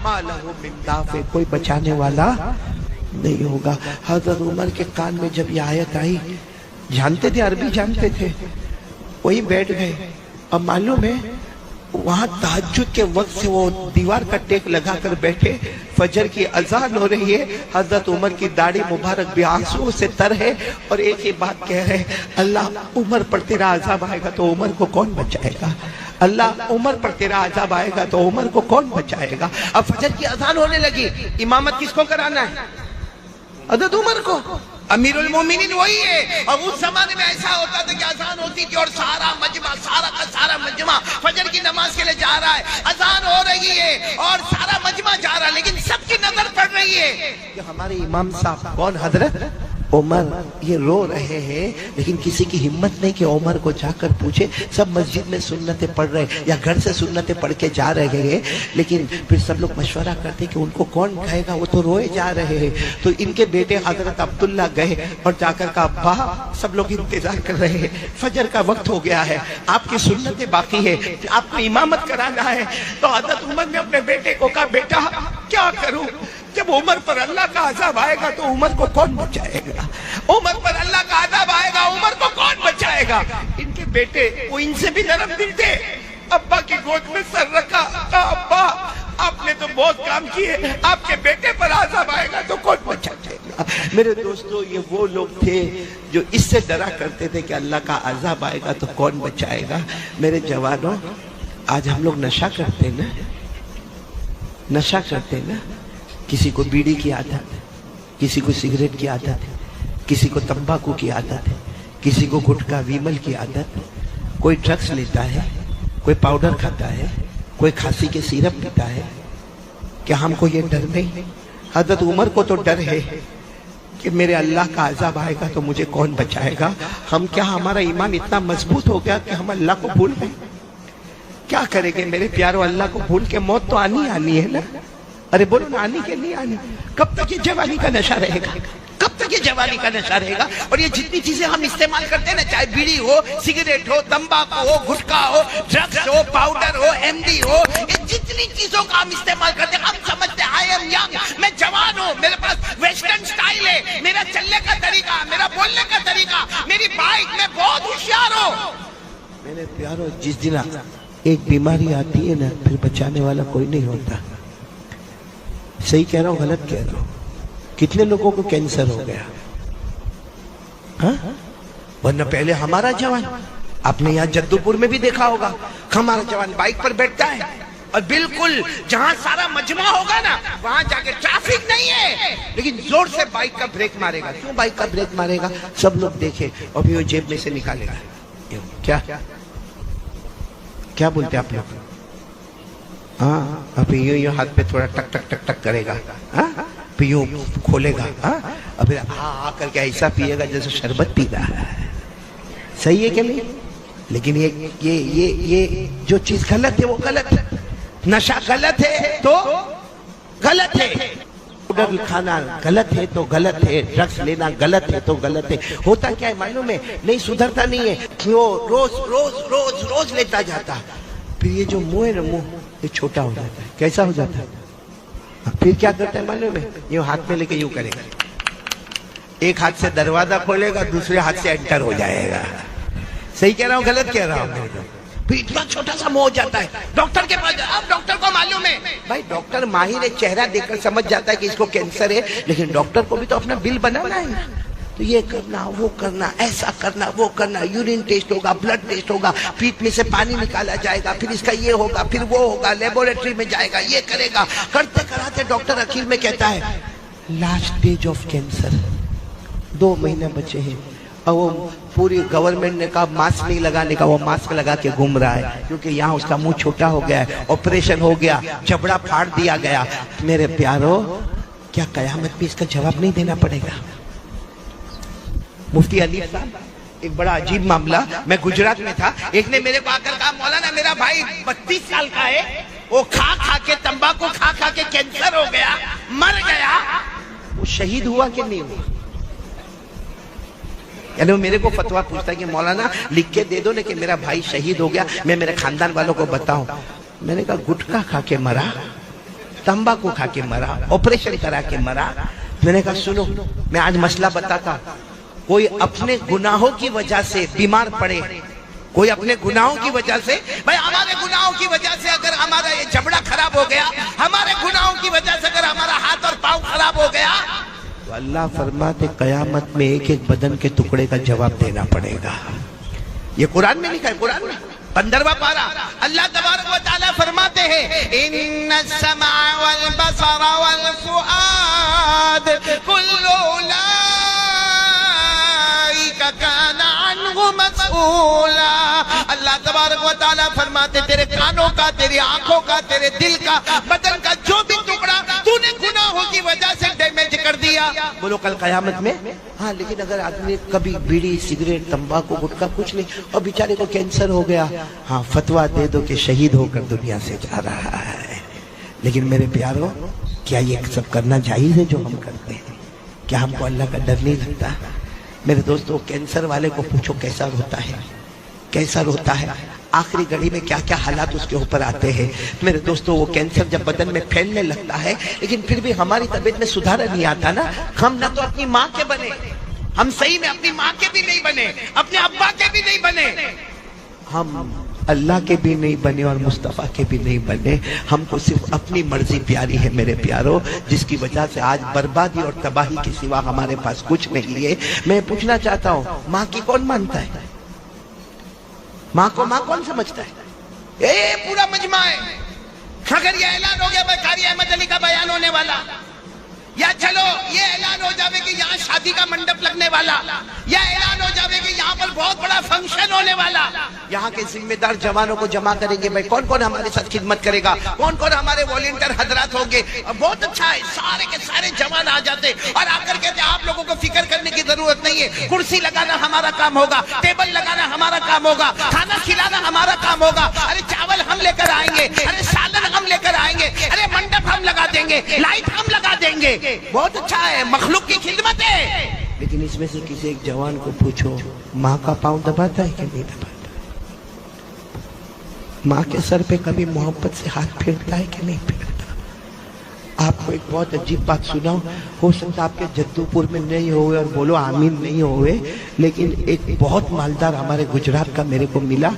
ما له من دافع, کوئی بچانے والا نہیں ہوگا. حضرت عمر کے کان میں جب یہ آیت آئی, جانتے تھے, عربی جانتے تھے, وہی بیٹھ گئے. اب معلوم ہے وہاں تہجد کے وقت سے وہ دیوار کا ٹیک لگا کر بیٹھے, فجر کی اذان ہو رہی ہے, حضرت عمر کی داڑھی مبارک بھی آنسو سے تر ہے, اور ایک ہی بات کہہ رہے, اللہ عمر پر تیرا عذاب آئے گا تو عمر کو کون بچائے گا؟ اللہ عمر پر تیرا عذاب آئے گا تو عمر کو کون بچائے گا؟ اب فجر کی اذان ہونے لگی, امامت کس کو کرانا ہے؟ حضرت عمر کو. امیر المومنین وہی ہے. اور اس زمانے میں ایسا ہوتا تھا کہ اذان ہوتی تھی اور سارا مجمع فجر کی نماز کے لیے جا رہا ہے, اذان ہو رہی ہے اور سارا مجمع جا رہا ہے, لیکن سب کی نظر پڑ رہی ہے کہ ہمارے امام صاحب کون؟ حضرت عمر. یہ رو رہے ہیں, لیکن کسی کی ہمت نہیں کہ عمر کو جا کر پوچھے. سب مسجد میں سنتیں پڑھ رہے یا گھر سے سنتیں پڑھ کے جا رہے ہیں, لیکن پھر سب لوگ مشورہ کرتے کہ ان کو کون کہے گا, وہ تو روئے جا رہے ہیں. تو ان کے بیٹے حضرت عبداللہ گئے اور جا کر کہا, ابا سب لوگ انتظار کر رہے ہیں, فجر کا وقت ہو گیا ہے, آپ کی سنتیں باقی ہے, آپ کو امامت کرانا ہے. تو حضرت عمر نے اپنے بیٹے کو کہا, بیٹا کیا کروں؟ جب عمر پر اللہ کا عذاب آئے گا تو عمر کو کون بچائے گا؟ عمر پر اللہ کا عذاب آئے گا, عمر کو کون بچائے گا؟ ان کے بیٹے وہ ان سے بھی نرم دل تھے, ابا کی گود میں سر رکھا, کہا ابا آپ نے تو بہت کام کیے, آپ کے بیٹے پر عذاب آئے گا تو کون بچائے گا؟ میرے دوستو, یہ وہ لوگ تھے جو اس سے ڈرا کرتے تھے کہ اللہ کا عذاب آئے گا تو کون بچائے گا. میرے جوانوں, آج ہم لوگ نشہ کرتے ہیں نا, نشہ کرتے ہیں نا. کسی کو بیڑی کی عادت ہے, کسی کو سگریٹ کی عادت ہے, کسی کو تمباکو کی عادت ہے, کسی کو گٹکا ویمل کی عادت ہے, کوئی ڈرگس لیتا ہے, کوئی پاؤڈر کھاتا ہے, کوئی کھانسی کے سیرپ پیتا ہے. کیا ہم کو یہ ڈر نہیں حضرت عمر کو تو ڈر ہے کہ میرے اللہ کا عذاب آئے گا تو مجھے کون بچائے گا. ہم کیا ہمارا ایمان اتنا مضبوط ہو گیا کہ ہم اللہ کو بھول گئے؟ کیا کریں گے میرے پیارو, اللہ کو بھول کے موت تو آنی ہے نا. ارے بولو نا, آنی کہ نہیں آنی؟ کب تک یہ جوانی کا نشہ رہے گا؟ کب تک یہ جوانی کا نشہ رہے گا؟ اور یہ جتنی چیزیں ہم استعمال کرتے ہیں نا, چاہے بیڑی ہو, سگریٹ ہو, تمباکو ہو, گٹکا ہو, ڈرگس ہو, پاؤڈر ہو, ایم ڈی ہو, یہ جتنی چیزوں کا ہم استعمال کرتے ہیں, ہم سمجھتے ہیں آئی ایم ینگ, میں جوان ہوں, میرے پاس ویسٹرن سٹائل ہے, میرا چلنے کا طریقہ, میرا بولنے کا طریقہ, میری بائک, میں بہت ہوشیار ہوں. میرے پیارو, جس دن ایک بیماری آتی ہے نا, پھر بچانے والا کوئی نہیں ہوتا. صحیح کہہ رہا ہوں غلط کہہ رہا ہوں؟ کتنے لوگوں کو کینسر ہو گیا, ہاں؟ ورنہ پہلے ہمارا جوان, آپ نے یہاں جدو پور میں بھی دیکھا ہوگا, ہمارا جوان بائک پر بیٹھتا ہے اور بالکل جہاں سارا مجمع ہوگا نا وہاں جا کے ٹریفک نہیں ہے, لیکن زور سے بائک کا بریک مارے گا. کیوں بائک کا بریک مارے گا؟ سب لوگ دیکھے, اور پھر وہ جیب میں سے نکالے گا. کیا بولتے آپ لوگ؟ ہاں, ابھی یوں ہاتھ پہ تھوڑا ٹک ٹک ٹک ٹک کرے گا, پھر یوں کھولے گا, اور پھر آ کر کے ایسا پیے گا جیسے شربت پی رہا ہے. صحیح ہے کہ نہیں؟ لیکن یہ جو چیز غلط ہے وہ غلط ہے. نشہ غلط ہے تو غلط ہے, پاؤڈر کھانا غلط ہے تو غلط ہے, ڈرگس لینا غلط ہے تو غلط ہے. ہوتا کیا ہے معلوم ہے؟ نہیں سدھرتا نہیں ہے, وہ روز روز روز روز لیتا جاتا, پھر یہ جو منہ ہے نا, منہ یہ چھوٹا ہو جاتا ہے. کیسا ہو جاتا ہے؟ پھر کیا کرتا ہے معلوم ہے؟ یہ ہاتھ میں لے کے یوں کرے گا, ایک ہاتھ سے دروازہ کھولے گا, دوسرے ہاتھ سے انٹر ہو جائے گا. صحیح کہہ رہا ہوں غلط کہہ رہا ہوں؟ پھر اتنا چھوٹا سا منہ ہو جاتا ہے. ڈاکٹر کے پاس, اب ڈاکٹر کو معلوم ہے بھائی, ڈاکٹر ماہر ہے, چہرہ دیکھ کر سمجھ جاتا ہے کہ اس کو کینسر ہے, لیکن ڈاکٹر کو بھی تو اپنا بل بنانا ہے. تو یہ کرنا, وہ کرنا, ایسا کرنا, وہ کرنا, یورین ٹیسٹ ہوگا, بلڈ ٹیسٹ ہوگا, پیٹ میں سے پانی نکالا جائے گا, پھر اس کا یہ ہوگا, پھر وہ ہوگا, لیبوریٹری میں جائے گا, یہ کرے گا. کرتے کراتے ڈاکٹر اخیر میں کہتا ہے لاسٹ اسٹیج آف کینسر, 2 مہینے بچے ہیں. اور وہ پوری گورنمنٹ نے کہا ماسک نہیں لگانے کا, وہ ماسک لگا کے گھوم رہا ہے, کیونکہ یہاں اس کا منہ چھوٹا ہو گیا ہے, آپریشن ہو گیا, جبڑا پھاڑ دیا گیا. میرے پیارو, کیا قیامت میں اس کا جواب نہیں دینا پڑے گا؟ مفتی علی صاحب, ایک بڑا عجیب معاملہ, میں گجرات میں تھا, ایک نے میرے کو آ کر کہا مولانا میرا بھائی 32 سال کا ہے, وہ کھا کے تمباکو کھا کے کینسر ہو گیا, مر گیا. وہ شہید ہوا کہ نہیں ہوا؟ یعنی وہ میرے کو فتویٰ پوچھتا ہے کہ مولانا لکھ کے دے دو نا کہ میرا بھائی شہید ہو گیا, میں میرے خاندان والوں کو بتاؤں. میں نے کہا گٹکا کھا کے مرا, تمباکو کھا کے مرا, آپریشن کرا کے مرا. میں نے کہا سنو, میں آج مسئلہ بتاتا. کوئی اپنے گناہوں کی وجہ سے بیمار پڑے, کوئی اپنے گناہوں کی وجہ سے, بھائی ہمارے گناہوں کی وجہ سے اگر ہمارا یہ جبڑا خراب ہو گیا, ہمارے گناہوں کی وجہ سے اگر ہمارا ہاتھ اور پاؤں خراب ہو گیا, تو اللہ فرماتے قیامت میں ایک ایک بدن کے ٹکڑے کا جواب دینا پڑے گا. یہ قرآن میں لکھا ہے, قرآن میں 15واں پارہ. اللہ تبارک و تعالیٰ فرماتے ہیں ان السمع والبصر والفؤاد کل کان عنہ مسئولا. اللہ تبارک و تعالیٰ فرماتے تیرے کانوں کا, تیری آنکھوں کا, تیرے دل کا, بدن کا جو بھی ٹکڑا تو نے گناہوں کی وجہ سے ڈیمیج کر دیا, بولو کل قیامت میں. ہاں لیکن اگر آدمی کبھی بیڑی, سگریٹ, تمباکو, گٹکا کچھ نہیں, اور بیچارے کو کینسر ہو گیا, ہاں فتویٰ دے دو کہ شہید ہو کر دنیا سے جا رہا ہے. لیکن میرے پیارو, کیا یہ سب کرنا جائز ہے جو ہم کرتے ہیں؟ کیا ہم کو اللہ کا ڈر نہیں لگتا؟ میرے دوستو, کینسر والے کو پوچھو کیسا روتا ہے, کیسا روتا ہے, آخری گھڑی میں کیا کیا حالات اس کے اوپر آتے ہیں. میرے دوستو, وہ کینسر جب بدن میں پھیلنے لگتا ہے, لیکن پھر بھی ہماری طبیعت میں سدھار نہیں آتا نا. ہم نہ تو اپنی ماں کے بنے, ہم صحیح میں اپنی ماں کے بھی نہیں بنے, اپنے ابا کے بھی نہیں بنے, ہم اللہ کے بھی نہیں بنے اور مصطفیٰ کے بھی نہیں بنے. ہم کو صرف اپنی مرضی پیاری ہے میرے پیارو, جس کی وجہ سے آج بربادی اور تباہی کے سوا ہمارے پاس کچھ نہیں ہے. میں پوچھنا چاہتا ہوں, ماں کی کون مانتا ہے؟ ماں کو ماں کون سمجھتا ہے؟ اے پورا مجمع ہے. اگر یہ اعلان ہو گیا بھائی قاری احمد علی کا بیان ہونے والا, یا چلو یہ اعلان ہو جاوے کہ یہاں شادی کا منڈپ لگنے والا, یا اعلان ہو جاوے کہ یہاں پر بہت بڑا فنکشن ہونے والا. یہاں کے ذمہ دار جوانوں کو جمع کریں گے. بھائی کون کون ہمارے ساتھ خدمت کرے گا, کون کون ہمارے والنٹیئر حضرات ہوں گے. بہت اچھا ہے, سارے کے سارے جوان آ جاتے اور آ کر کہتے آپ لوگوں کو فکر کرنے کی ضرورت نہیں ہے, کرسی لگانا ہمارا کام ہوگا, ٹیبل لگانا ہمارا کام ہوگا, کھانا کھلانا ہمارا کام ہوگا. ارے چاول ہم لے کر آئیں گے, ارے سالن ہم لے کر آئیں گے, ارے منڈپ ہم لگا دیں گے, لائٹ ہم لگا دیں گے. بہت اچھا ہے, مخلوق کی خدمت ہے. لیکن اس میں سے کسی ایک جوان کو پوچھو ماں کا پاؤں دباتا ہے کہ نہیں دباتا, ماں کے سر پہ کبھی محبت سے ہاتھ پھیرتا ہے کہ نہیں پھیرتا. آپ کو ایک بہت عجیب بات سناؤں, ہو سکتا آپ کے جدو پور میں نہیں ہوئے اور بولو آمین نہیں ہوئے, لیکن ایک بہت مالدار ہمارے گجرات کا میرے کو ملا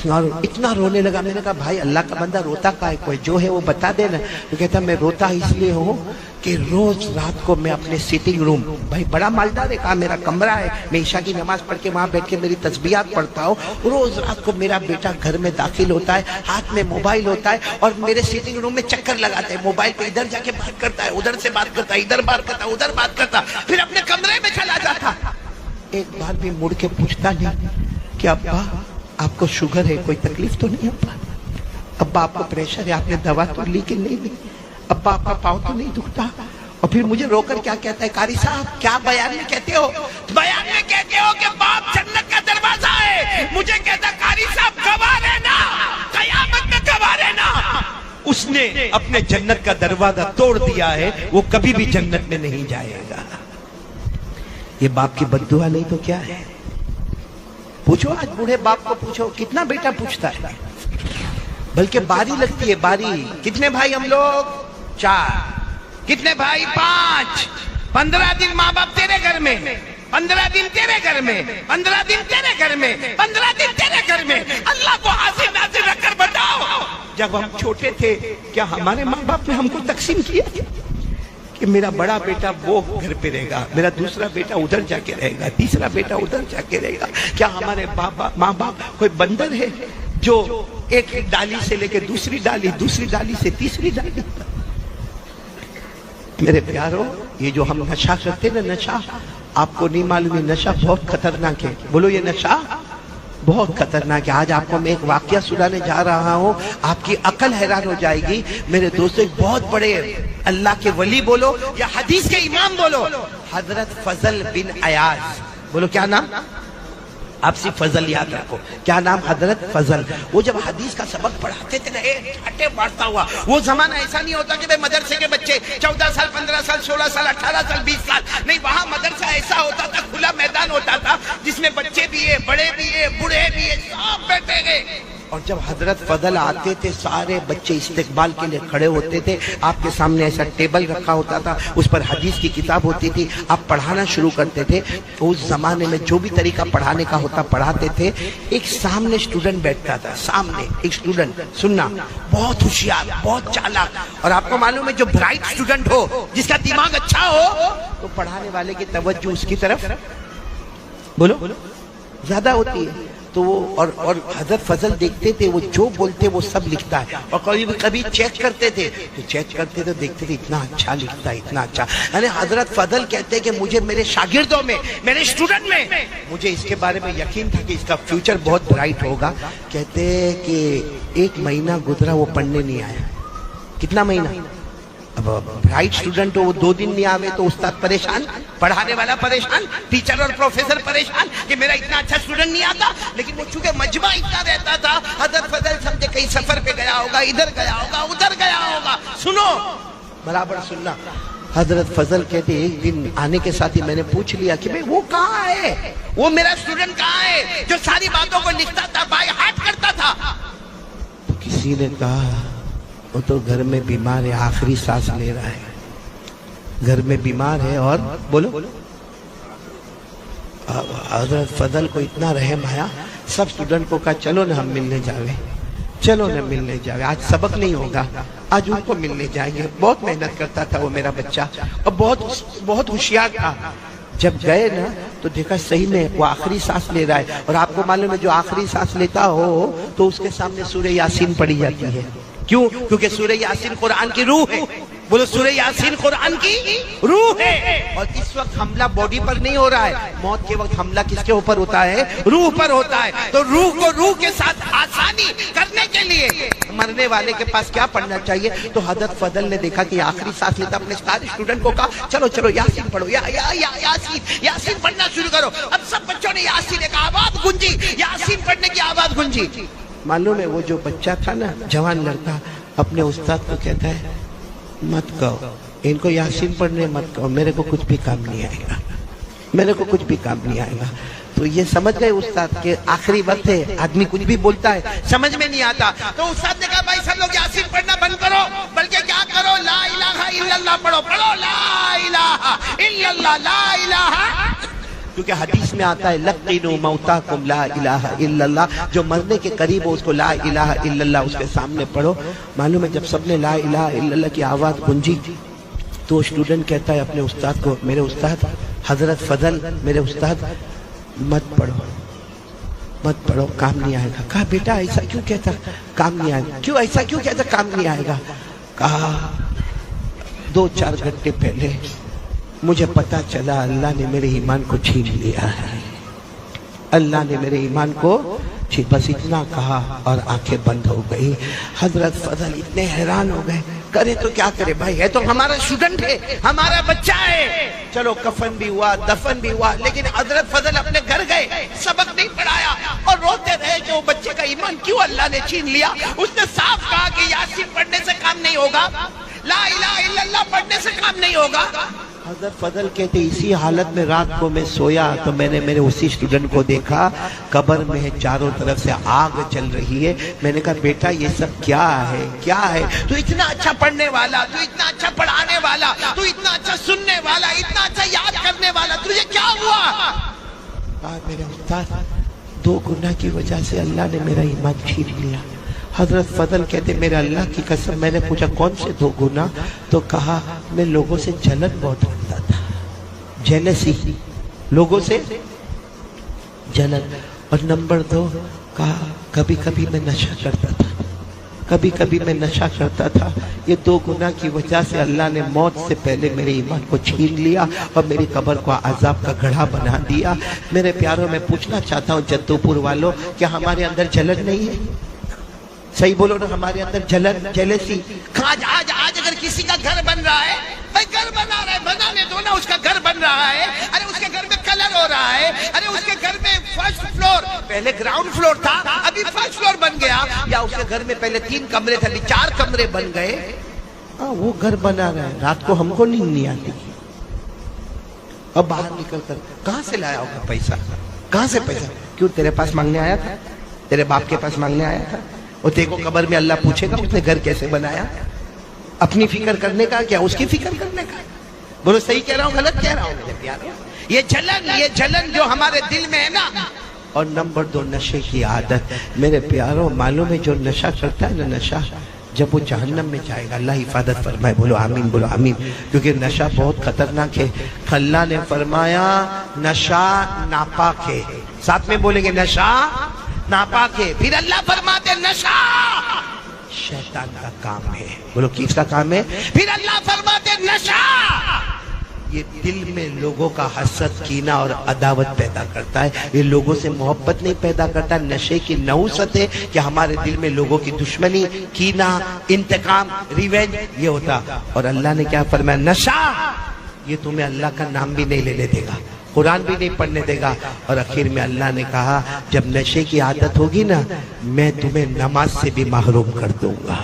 اور اتنا رونے لگا. میں نے کہا بھائی اللہ کا بندہ روتا کا ہے, کوئی جو ہے وہ بتا دے نا. وہ کہتا میں روتا اس لیے ہوں کہ روز رات کو میں اپنے سیٹنگ روم, بھائی بڑا مالدار ہے, کہا میرا کمرہ ہے, میں عشاء کی نماز پڑھ کے وہاں بیٹھ کے میری تسبیحات پڑھتا ہوں. روز رات کو میرا بیٹا گھر میں داخل ہوتا ہے, ہاتھ میں موبائل ہوتا ہے اور میرے سیٹنگ روم میں چکر لگاتا ہے, موبائل پہ ادھر جا کے بات کرتا ہے, ادھر سے بات کرتا ہے, ادھر بات کرتا ہے, ادھر بات کرتا, پھر اپنے کمرے میں چلا جاتا. ایک بار بھی مڑ کے پوچھتا نہیں کہ ابا آپ کو شوگر ہے, کوئی تکلیف تو نہیں ابا, ابا آپ کو پریشر ہے, آپ نے دوا تو لی کہ نہیں لی, ابا آپ کا پاؤں تو نہیں دکھتا. اور پھر مجھے رو کر کیا کہتا ہے, قاری صاحب کیا بیان میں کہتے ہو, بیان میں کہتے ہو کہ باپ جنت کا دروازہ ہے. مجھے کہتا قاری صاحب گواہ رہنا, قیامت میں گواہ رہنا. اس نے اپنے جنت کا دروازہ توڑ دیا ہے, وہ کبھی بھی جنت میں نہیں جائے گا. یہ باپ کی بد دعا نہیں تو کیا ہے. پوچھو آج بوڑھے باپ کو پوچھو, کتنا بیٹا پوچھتا ہے, بلکہ باری لگتی ہے باری. کتنے بھائی ہم لوگ, 4. کتنے بھائی, 5. 15 دن ماں باپ تیرے گھر میں, 15 دن تیرے گھر میں, 15 دن تیرے گھر میں, 15 دن تیرے گھر میں. اللہ کو حاضر ناظر رکھ کر بتاؤ, جب ہم چھوٹے تھے کیا ہمارے ماں باپ نے ہم کو تقسیم کیا کہ میرا بڑا بیٹا وہ گھر پہ رہے گا, میرا دوسرا بیٹا ادھر جا کے رہے گا, تیسرا بیٹا ادھر جا کے رہے گا. کیا ہمارے ماں باپ کوئی بندر ہے جو ایک ڈالی سے لے کے دوسری ڈالی, دوسری ڈالی سے تیسری ڈالی. میرے پیارو, یہ جو ہم نشہ کرتے نا, نشہ آپ کو نہیں معلوم, نشہ بہت خطرناک ہے. بولو یہ نشہ بہت خطرناک ہے. آج آپ کو میں ایک واقعہ سنانے جا رہا ہوں, آپ کی عقل حیران ہو جائے گی. میرے دوستو, ایک بہت بڑے اللہ کے ولی بولو یا حدیث کے امام بولو, حضرت فضل بن عیاض. بولو کیا نام, آپ صرف فضل یاد رکھو, کیا نام, حضرت فضل. وہ جب حدیث کا سبق پڑھاتے تھے نا, ہٹے بڑھتا ہوا. وہ زمانہ ایسا نہیں ہوتا کہ مدرسے کے بچے 14 سال 15 سال 16 سال 18 سال 20 سال نہیں, وہاں مدرسہ ایسا ہوتا تھا, کھلا میدان ہوتا تھا جس میں بچے بھی ہے, بڑے بھی ہے, بوڑھے بھی ہے, سب بیٹھے گئے. اور جب حضرت فضل آتے تھے سارے بچے استقبال کے لیے کھڑے ہوتے تھے. آپ کے سامنے ایسا ٹیبل رکھا ہوتا تھا, اس پر حدیث کی کتاب ہوتی تھی, آپ پڑھانا شروع کرتے تھے. اس زمانے میں جو بھی طریقہ پڑھانے کا ہوتا پڑھاتے تھے. ایک سامنے اسٹوڈنٹ بیٹھتا تھا, سامنے ایک اسٹوڈنٹ, سننا, بہت ہوشیار, بہت چالاک. اور آپ کو معلوم ہے جو برائٹ اسٹوڈنٹ ہو, جس کا دماغ اچھا ہو, تو پڑھانے والے کی توجہ اس کی طرف بولو زیادہ ہوتی ہے. تو وہ اور حضرت فضل دیکھتے تھے, وہ جو بولتے وہ سب لکھتا ہے. اور کبھی چیک کرتے تھے, تو چیک کرتے تو دیکھتے تھے اتنا اچھا لکھتا ہے, اتنا اچھا. یعنی حضرت فضل کہتے کہ مجھے میرے شاگردوں میں, میرے اسٹوڈنٹ میں, مجھے اس کے بارے میں یقین تھا کہ اس کا فیوچر بہت برائٹ ہوگا. کہتے کہ 1 مہینہ گزرا وہ پڑھنے نہیں آیا. کتنا مہینہ, اب برائٹ اسٹوڈنٹ ہو, وہ 2 دن نہیں آوے تو استاد پریشان, پڑھانے والا پریشان, ٹیچر اور پروفیسر پریشان کہ میرا اتنا اچھا اسٹوڈنٹ نہیں آتا. لیکن وہ چونکہ مجمع اتنا رہتا تھا, حضرت فضل سمجھے کہیں سفر پہ گیا ہوگا, ادھر گیا ہوگا, ادھر گیا ہوگا. سنو, برابر سننا. حضرت فضل کہتے ایک دن آنے کے ساتھ ہی میں نے پوچھ لیا کہ بھئی وہ کہاں ہے, وہ میرا اسٹوڈنٹ کہاں ہے جو ساری باتوں کو لکھتا تھا, بائی ہارٹ کرتا تھا. تو کسی نے کہا وہ تو گھر میں بیمار ہے, آخری سانس لے رہا ہے, گھر میں بیمار ہے. اور بولو, حضرت فضل کو اتنا رحم آیا, سب اسٹوڈنٹ کو کہا چلو نا ہم ملنے جاوے, چلو نا ملنے جاوے, آج سبق نہیں ہوگا, آج ان کو ملنے جائیں گے. بہت محنت کرتا تھا وہ میرا بچہ, اور بہت ہوشیار تھا. جب گئے نا تو دیکھا صحیح میں وہ آخری سانس لے رہا ہے. اور آپ کو معلوم ہے جو آخری سانس لیتا ہو تو اس کے سامنے سورہ یاسین پڑھی جاتی ہے. کیوں؟ کیونکہ سورہ یاسین قرآن کی روح ہے. بولو سورہ یاسین قرآن کی روح ہے. اور اس وقت حملہ باڈی پر نہیں ہو رہا ہے، موت کے وقت حملہ کس کے اوپر ہوتا ہے؟ روح پر ہوتا ہے. تو روح کو روح کے ساتھ آسانی کرنے کے لیے مرنے والے کے پاس کیا پڑھنا چاہیے؟ تو حضرت فضل نے دیکھا کہ آخری سانس لیتا، اپنے سارے اسٹوڈنٹ کو کہا چلو چلو یاسین پڑھو، یاسین پڑھنا شروع کرو. اب سب بچوں نے یاسین ایک آواز گونجی، یاسین پڑھنے کی آواز گونجی. معلوم ہے وہ جو بچہ تھا نا، جوان لڑکا، اپنے استاد کو کہتا ہے مت کہو ان کو یاسین پڑھنے، مت کہو، میرے کو کچھ بھی کام نہیں آئے گا، میرے کو کچھ بھی کام نہیں آئے گا. تو یہ سمجھ گئے استاد کے آخری وقت ہے، آدمی کچھ بھی بولتا ہے سمجھ میں نہیں آتا. تو استاد نے کہا بھائی سب لوگ یاسین پڑھنا بند کرو، بلکہ کیا کرو؟ لا الہ الا اللہ پڑھو، پڑھو لا الہ الا اللہ، لا الہ. کیونکہ حدیث میں آتا ہے لقنوا موتاکم لا الہ الا اللہ، جو مرنے کے قریب ہو اس کو لا الہ الا اللہ اس کے سامنے پڑھو. معلوم ہے جب سب نے لا الہ الا اللہ کی آواز گونجی تو اسٹوڈنٹ کہتا ہے اپنے استاد کو، میرے استاد حضرت فضل، میرے استاد مت پڑھو، مت پڑھو، کام نہیں آئے گا. کہا بیٹا ایسا کیوں کہتا؟ کام نہیں آئے گا. کیوں ایسا کیوں کہتا کام نہیں آئے گا؟ کہا 2-4 گھنٹے پہلے مجھے پتا چلا اللہ نے میرے ایمان کو چھین لیا ہے، اللہ نے میرے ایمان کو چھین، بس اتنا کہا اور آنکھیں بند ہو گئی. حضرت فضل اتنے حیران ہو گئے، کرے تو کیا کرے بھائی، ہے تو ہمارا اسٹوڈنٹ ہے، ہمارا بچہ ہے. چلو کفن بھی ہوا، دفن بھی ہوا، لیکن حضرت فضل اپنے گھر گئے، سبق نہیں پڑھایا اور روتے رہے کہ وہ بچے کا ایمان کیوں اللہ نے چھین لیا. اس نے صاف کہا کہ یاسین پڑھنے سے کام نہیں ہوگا، لا الہ الا اللہ پڑھنے سے کام نہیں ہوگا. حضرت فضل کہتے اسی حالت میں رات کو میں سویا تو میں نے میرے اسی اسٹوڈنٹ کو دیکھا قبر میں چاروں طرف سے آگ چل رہی ہے. میں نے کہا بیٹا یہ سب کیا ہے، کیا ہے؟ تو اتنا اچھا پڑھنے والا، تو اتنا اچھا پڑھانے والا، تو اتنا اچھا سننے والا، اتنا اچھا یاد کرنے والا، تجھے کیا ہوا؟ میرے استاد 2 گناہ کی وجہ سے اللہ نے میرا ایمان چھین لیا. حضرت فضل کہتے میرے اللہ کی قسم، میں نے پوچھا کون سے 2 گناہ؟ تو کہا میں لوگوں سے جلن بہت رکھتا تھا، جیلسی، لوگوں سے جلن. اور نمبر 2 کہا کبھی کبھی میں نشہ کرتا تھا، کبھی کبھی میں نشہ کرتا تھا. یہ 2 گناہ کی وجہ سے اللہ نے موت سے پہلے میرے ایمان کو چھین لیا اور میری قبر کو عذاب کا گڑھا بنا دیا. میرے پیاروں میں پوچھنا چاہتا ہوں جدو پور والوں، کیا ہمارے اندر جلن نہیں ہے؟ صحیح بولو نا، ہمارے اندر جلن، جیلسی. آج اگر کسی کا گھر بن رہا ہے، بھائی گھر بنا رہا ہے، بنانے دو نا، اس کا گھر بن رہا ہے. ارے اس کے گھر میں کلر ہو رہا ہے، ارے اس کے گھر میں فرسٹ فلور، پہلے گراؤنڈ فلور تھا ابھی فرسٹ فلور بن گیا، یا اس کے گھر میں پہلے 3 کمرے تھے ابھی 4 کمرے بن گئے. وہ گھر بنا رہا ہے، رات کو ہم کو نیند نہیں آتی. اب باہر نکل کر کہاں سے لایا ہوگا پیسہ؟ کہاں سے پیسہ؟ کیوں تیرے پاس مانگنے آیا تھا؟ تیرے باپ کے پاس مانگنے آیا تھا؟ اور تیرے کو قبر میں اللہ پوچھے گا اس نے گھر کیسے بنایا؟ اپنی فکر کرنے کا کیا اس کی فکر کرنے کا؟ بولو صحیح کہہ رہا ہوں غلط کہہ رہا ہوں؟ یہ جلن جو ہمارے دل میں ہے نا. اور نمبر 2 نشے کی عادت. میرے پیاروں معلوم ہے جو نشہ کرتا ہے نا، نشہ جب وہ جہنم میں جائے گا، اللہ حفاظت فرمائے، بولو آمین، بولو آمین. کیونکہ نشہ بہت خطرناک ہے. اللہ نے فرمایا نشہ ناپاک ہے، ساتھ میں بولیں گے نشہ ناپاک ہے. پھر اللہ فرماتے نشہ شیطان کا کام ہے. بولو کس کا کام ہے؟ پھر اللہ فرماتے نشہ یہ دل میں لوگوں کا حسد، کینہ اور عداوت پیدا کرتا ہے. یہ لوگوں سے محبت نہیں پیدا کرتا. نشے کی نحوست ہے کہ ہمارے دل میں لوگوں کی دشمنی، کینہ، انتقام، ریونج یہ ہوتا. اور اللہ نے کیا فرمایا؟ نشہ یہ تمہیں اللہ کا نام بھی نہیں لینے دے گا، قرآن بھی نہیں پڑھنے دے گا. اور آخر میں اللہ نے کہا جب نشے کی عادت ہوگی نا، میں تمہیں نماز سے بھی محروم کر دوں گا.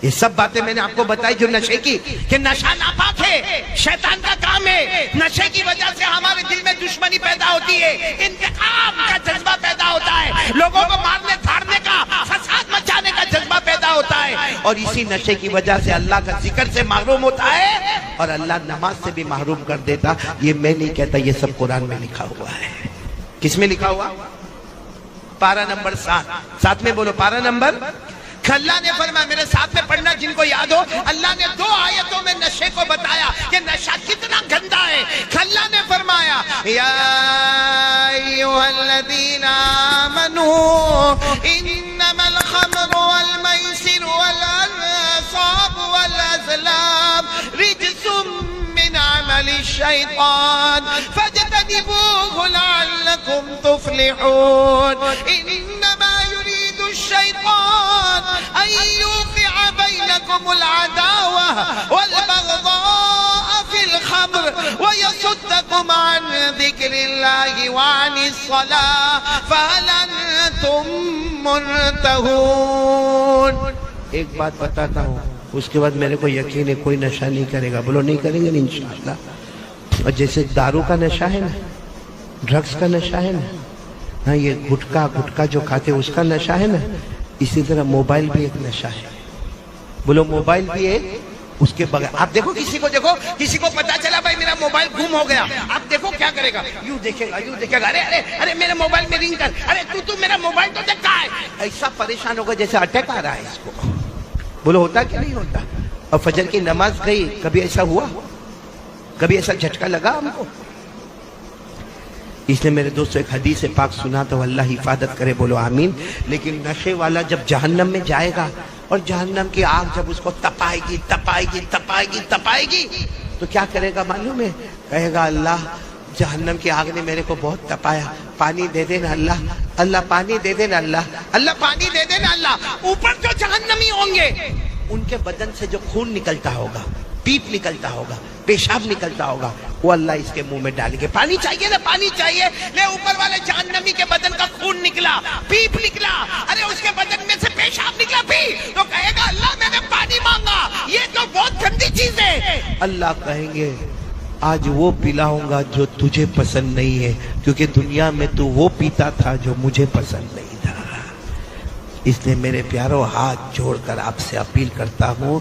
یہ سب باتیں میں نے آپ کو بتائی جو نشے کی، کہ نشہ ناپاک ہے، شیطان کا کام ہے. نشے کی وجہ سے ہمارے دل میں دشمنی پیدا ہوتی ہے، انتقام کا جذبہ پیدا ہوتا ہے، لوگوں کو مارنے دھاڑنے کا، فساد مچانے کا جذبہ پیدا ہوتا ہے. اور اسی نشے کی وجہ سے اللہ کا ذکر سے محروم ہوتا ہے اور اللہ نماز سے بھی محروم کر دیتا. یہ میں نہیں کہتا، یہ سب قرآن میں لکھا ہوا ہے. کس میں لکھا ہوا؟ پارہ نمبر 7. ساتھ میں بولو پارہ نمبر. اللہ نے فرمایا میرے ساتھ میں پڑھنا جن کو یاد ہو، اللہ نے 2 آیتوں میں نشے کو بتایا کہ نشہ کتنا گندا ہے. اللہ نے فرمایا یا ایھا الذین آمنوا انما الخمر والمیسر والانصاب والازلام الشيطان فاجتنبوه لعلكم تفلحون إنما يريد الشيطان أن يوقع بينكم العداوة والبغضاء في الخمر ويصدكم عن ذكر الله وعن الصلاة فهل أنتم منتهون. ایک بات بتاتا ہوں اس کے بعد میرے کو یقین ہے کوئی نشہ نہیں کرے گا. بولو نہیں کریں گے انشاءاللہ. اور جیسے دارو کا نشہ ہے نا, ڈرگز کا نشہ ہے نا, ہاں یہ گٹکا جو کھاتے اس کا نشہ ہے نا, اسی طرح موبائل بھی ایک نشہ ہے. بولو موبائل بھی ایک. اس کے بغیر آپ دیکھو کسی کو پتا چلا بھائی میرا موبائل گم ہو گیا, آپ دیکھو کیا کرے گا, یوں دیکھے گا, ارے میرے موبائل میں رنگ کر, ارے تو میرا موبائل تو دیکھ کہاں ہے. ایسا پریشان ہوگا جیسے اٹیک آ رہا ہے اس کو. بولو ہوتا کہ نہیں ہوتا. اور فجر کی نماز گئی, کبھی ایسا ہوا, کبھی ایسا جھٹکا لگا ہم کو. اس نے میرے دوستو ایک حدیث پاک سنا تو اللہ حفاظت کرے, بولو آمین. لیکن نشے والا جب جہنم میں جائے گا اور جہنم کی آگ جب اس کو تپائے گی تو کیا کرے گا معلوم ہے؟ کہے گا اللہ جہنم کی آگ نے میرے کو بہت تپایا, پانی دے دینا اللہ, اللہ پانی دے دینا اللہ, اللہ پانی دے دینا اللہ. اوپر جو جہنمی ہوں گے ان کے بدن سے جو خون نکلتا ہوگا, پیپ نکلتا ہوگا, پیشاب نکلتا ہوگا, وہ اللہ اس کے منہ میں ڈالیں گے. پانی چاہیے نا, پانی چاہیے. لے اوپر والے جہنمی کے بدن کا خون نکلا, پیپ نکلا, ارے اس کے بدن میں سے پیشاب نکلا, پی تو کہے گا اللہ میں نے پانی مانگا, یہ تو بہت گندی چیز ہے. اللہ کہیں گے آج وہ پلاؤں گا جو تجھے پسند نہیں ہے, کیونکہ دنیا میں تو وہ پیتا تھا جو مجھے پسند نہیں تھا. اس لیے میرے پیارو ہاتھ جوڑ کر آپ سے اپیل کرتا ہوں,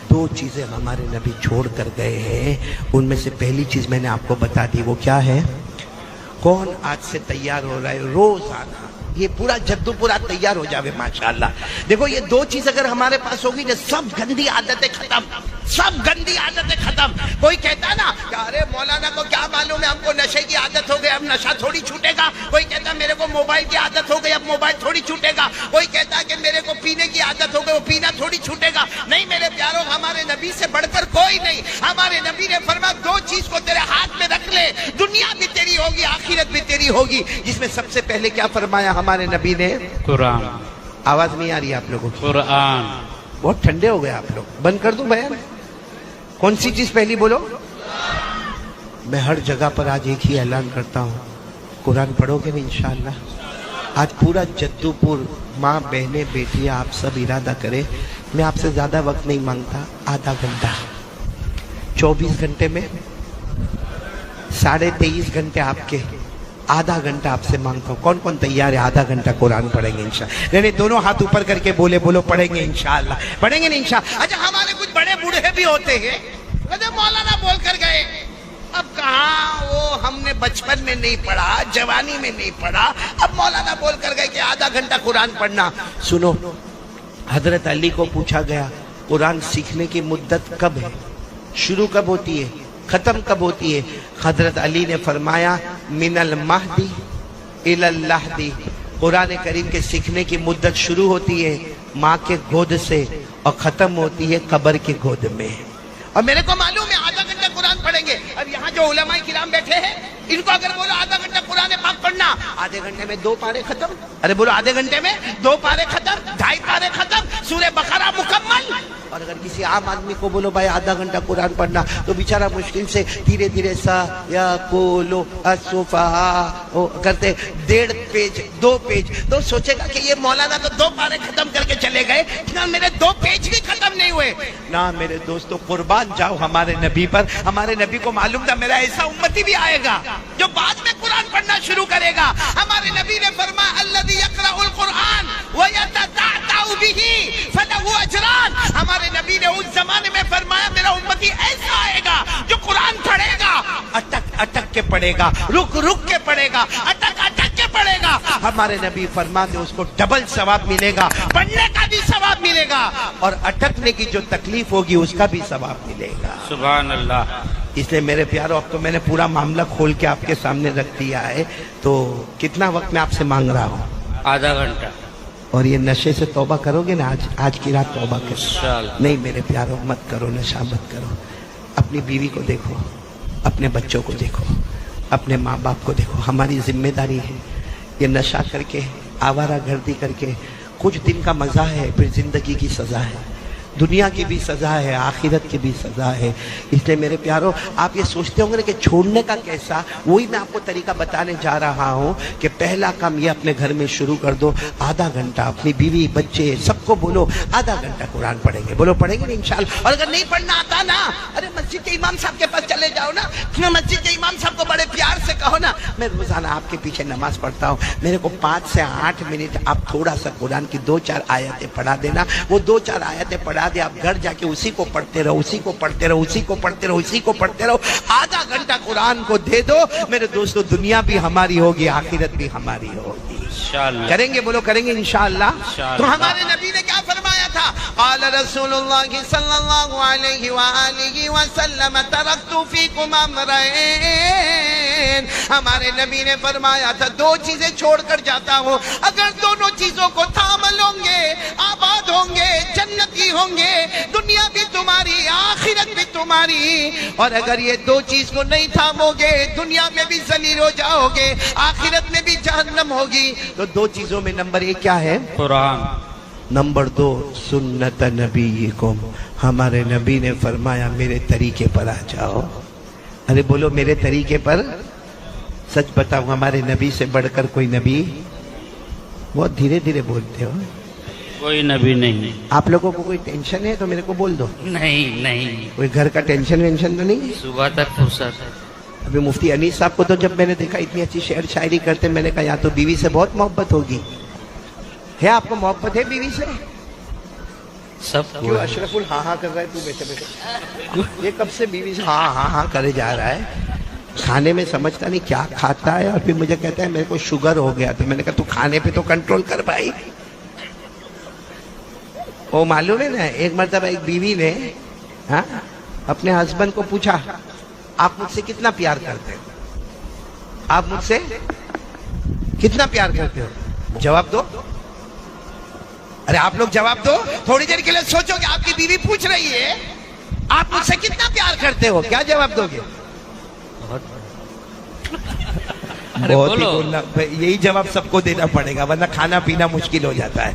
دو چیزیں ہمارے نبی چھوڑ کر گئے ہیں, ان میں سے پہلی چیز میں نے آپ کو بتا دی, وہ کیا ہے؟ کون آج سے تیار ہو رہا ہے روزانہ یہ پورا جدو پورا تیار ہو جاوے ماشاءاللہ. دیکھو یہ دو چیز اگر ہمارے پاس ہوگی نا, سب گندی عادتیں ختم, سب گندی عادتیں ختم. کوئی کہتا نا کہ ارے مولانا کو کیا معلوم ہے, ہم کو نشے کی عادت ہو گئی, اب نشہ تھوڑی چھوٹے گا. کوئی کہتا میرے کو موبائل کی عادت ہو گئی, اب موبائل تھوڑی چھوٹے گا. کوئی کہتا کہ میرے کو پینے کی عادت ہو گئی, وہ پینا تھوڑی چھوٹے گا. نہیں میرے پیاروں, ہمارے نبی سے بڑھ کر کوئی نہیں. ہمارے نبی نے فرمایا دو چیز کو تیرے ہاتھ میں رکھ لے, دنیا بھی تیری ہوگی, آخرت بھی تیری ہوگی. جس میں سب سے پہلے کیا فرمایا ہمارے نبی نے؟ قرآن. آواز نہیں آ رہی آپ لوگوں کو؟ قرآن. بہت ٹھنڈے ہو گئے آپ لوگ, بند کر دوں بیان؟ کون سی چیز پہلی بولو؟ میں ہر جگہ پر آج ایک ہی اعلان کرتا ہوں, قرآن پڑھو گے نا انشاءاللہ. آج پورا جدو پور ماں بہنیں بیٹیاں آپ سب ارادہ کرے, میں آپ سے زیادہ وقت نہیں مانگتا, آدھا گھنٹہ, 24 گھنٹے میں 23.5 گھنٹے آپ کے, آدھا گھنٹہ آپ سے مانگتا ہوں. کون کون تیار ہے آدھا گھنٹہ قرآن پڑھیں گے انشاءاللہ؟ نہیں دونوں ہاتھ اوپر کر کے بولو پڑھیں گے انشاءاللہ, پڑھیں گے انشاءاللہ. اچھا ہمارے کچھ بڑے بوڑھے بھی ہوتے ہیں, اچھا مولانا بول کر گئے, اب کہاں وہ ہم نے بچپن میں نہیں پڑھا, جوانی میں نہیں پڑھا, اب مولانا بول کر گئے کہ آدھا گھنٹہ قرآن پڑھنا. سنو, حضرت علی کو پوچھا گیا قرآن سیکھنے کی مدت کب ہے, شروع کب ہوتی ہے, ختم کب ہوتی ہے؟ حضرت علی نے فرمایا من المہدی الی اللحدی. قرآن کریم کے سیکھنے کی مدت شروع ہوتی ہے ماں کے گود سے اور ختم ہوتی ہے قبر کی گود میں. اور میرے کو معلوم ہے آدھا گھنٹہ قرآن پڑھیں گے. اب یہاں جو علماء کرام بیٹھے ہیں ان کو اگر بولو آدھا گھنٹہ قرآن پاک پڑھنا, آدھے گھنٹے میں 2 پارے ختم. ارے بولو آدھے گھنٹے میں 2 پارے ختم, 2.5 پارے ختم, سورہ بقرہ مکمل. اور اگر کسی عام آدمی کو بولو بھائی آدھا گھنٹہ قرآن پڑھنا, تو بیچارہ مشکل سے دھیرے دھیرے سا یا کولو السفہاء کرتے 1.5 پیج 2 پیج, تو سوچے گا کہ یہ مولانا تو 2 پارے ختم کر کے چلے گئے, نہ میرے 2 پیج بھی ختم نہیں ہوئے. نہ میرے دوستو, قربان جاؤ ہمارے نبی پر. ہمارے نبی کو معلوم تھا میرا ایسا امتی بھی آئے گا جو بعد میں قرآن پڑھنا شروع کرے گا. ہمارے نبی نے فرمایا الذی یقرأ القرآن ویتتعتع بہ فلہ اجران. ہمارے نبی نے اس زمانے میں فرمایا میرا امتی ایسا آئے گا جو قرآن پڑھے گا, اٹک اٹک کے پڑھے گا, رک رک کے پڑھے گا, اٹک اٹک کے پڑھے گا. ہمارے نبی فرماتے اس کو ڈبل ثواب ملے گا, پڑھنے کا بھی ثواب ملے گا, اور اٹکنے کی جو تکلیف ہوگی اس کا بھی ثواب ملے گا. سبحان اللہ. اس لیے میرے پیارو, اب تو میں نے پورا معاملہ کھول کے آپ کے سامنے رکھ دیا ہے, تو کتنا وقت میں آپ سے مانگ رہا ہوں؟ آدھا گھنٹہ. اور یہ نشے سے توبہ کرو گے نا, آج کی رات توبہ کرو. نہیں میرے پیارو, مت کرو نشہ, مت کرو. اپنی بیوی کو دیکھو, اپنے بچوں کو دیکھو، اپنے ماں باپ کو دیکھو. ہماری ذمہ داری ہے. یہ نشہ کر کے، آوارہ گردی کر کے کچھ دن کا مزہ ہے، پھر زندگی کی سزا ہے. دنیا کی بھی سزا ہے، آخرت کی بھی سزا ہے. اس لیے میرے پیارو، آپ یہ سوچتے ہوں گے کہ چھوڑنے کا کیسا، وہی میں آپ کو طریقہ بتانے جا رہا ہوں کہ پہلا کام یہ اپنے گھر میں شروع کر دو. آدھا گھنٹہ اپنی بیوی بچے سب کو بولو آدھا گھنٹہ قرآن پڑھیں گے. بولو پڑھیں گے نا انشاءاللہ. اور اگر نہیں پڑھنا آتا نا، ارے مسجد کے امام صاحب کے پاس چلے جاؤ نا. مسجد کے امام صاحب کو بڑے پیار سے کہو نا، میں روزانہ آپ کے پیچھے نماز پڑھتا ہوں، میرے کو 5 سے 8 منٹ آپ تھوڑا سا قرآن کی 2-4 آیتیں پڑھا دینا. وہ 2-4 آیتیں پڑھا دے، آپ گھر جا کے اسی کو پڑھتے رہو، اسی کو پڑھتے رہو، اسی کو پڑھتے رہو، اسی کو پڑھتے رہو. آدھا گھنٹہ قرآن کو دے دو میرے دوستو، دنیا بھی ہماری ہوگی، آخرت بھی ہماری ہوگی. کریں گے؟ بولو کریں گے انشاءاللہ. تو ہمارے نبی نے کیا فرمایا تھا؟ قال رسول اللہ صلی اللہ علیہ وآلہ وسلم ترکت فیکم امرین. ہمارے نبی نے فرمایا تھا 2 چیزیں چھوڑ کر جاتا ہوں، اگر دونوں چیزوں کو تھام لو گے آباد ہوں گے، جنتی ہوں گے، دنیا بھی تمہاری آخرت بھی تمہاری. اور اگر یہ 2 چیز کو نہیں تھامو گے، دنیا میں بھی ذلیل ہو جاؤ گے، آخرت میں بھی جہنم ہوگی. تو 2 چیزوں میں نمبر 1 کیا ہے؟ قرآن. نمبر 2 سنت نبیکم. ہمارے نبی نے فرمایا میرے طریقے پر آ جاؤ. ارے بولو میرے طریقے پر. سچ بتاؤ ہمارے نبی سے بڑھ کر کوئی نبی؟ بہت دھیرے دھیرے بولتے ہو. کوئی نبی نہیں. آپ لوگوں کو کوئی ٹینشن ہے تو میرے کو بول دو. نہیں. کوئی گھر کا ٹینشن وینشن تو نہیں؟ صبح تک فرصت ہے. ابھی مفتی انیس صاحب کو تو جب میں نے دیکھا اتنی اچھی شعر شاعری کرتے، میں نے کہا یا تو بیوی سے بہت محبت ہوگی. ہے آپ کو محبت ہے بیوی سے؟ سب کیوں اشرف ہاں ہاں کر رہا ہے؟ تو بیٹھے بیٹھے یہ کب سے بیوی سے ہاں ہاں ہاں کرے جا رہا ہے؟ کھانے میں سمجھتا نہیں کیا کھاتا ہے، اور پھر مجھے کہتا ہے میرے کو شوگر ہو گیا. تو میں نے کہا تو کھانے پہ تو کنٹرول کر بھائی. وہ معلوم ہے نا، ایک مرتبہ ایک بیوی نے اپنے ہسبینڈ کو پوچھا آپ مجھ سے کتنا پیار کرتے ہو؟ آپ مجھ سے کتنا پیار کرتے ہو؟ جواب دو. ارے آپ لوگ جواب دو. تھوڑی دیر کے لیے سوچو کہ آپ کی بیوی پوچھ رہی ہے آپ مجھ سے کتنا پیار کرتے ہو، کیا جواب دو گے؟ بہت ہی بولنا. یہی جواب سب کو دینا پڑے گا ورنہ کھانا پینا مشکل ہو جاتا ہے.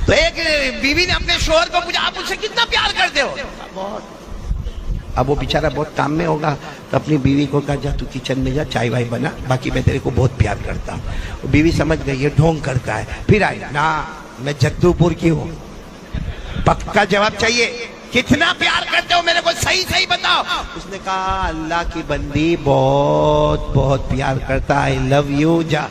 تو ایک بیوی نے اپنے شوہر کو پوچھا آپ مجھ سے کتنا پیار کرتے ہو؟ بہت. اب وہ بیچارہ بہت کام میں ہوگا تو اپنی بیوی کو کہا جا تو کچن میں جا، چائے وائے بنا، باقی میں تیرے کو بہت پیار کرتا ہوں. وہ بیوی سمجھ گئی یہ ڈھونگ کرتا ہے. پھر آئی نا میں جدو پور کی ہوں. پکا جواب چاہیے. کتنا پیار کرتے ہو میرے کو صحیح صحیح بتاؤ. اس نے کہا اللہ کی بندی بہت بہت پیار کرتا، آئی لو یو. جا.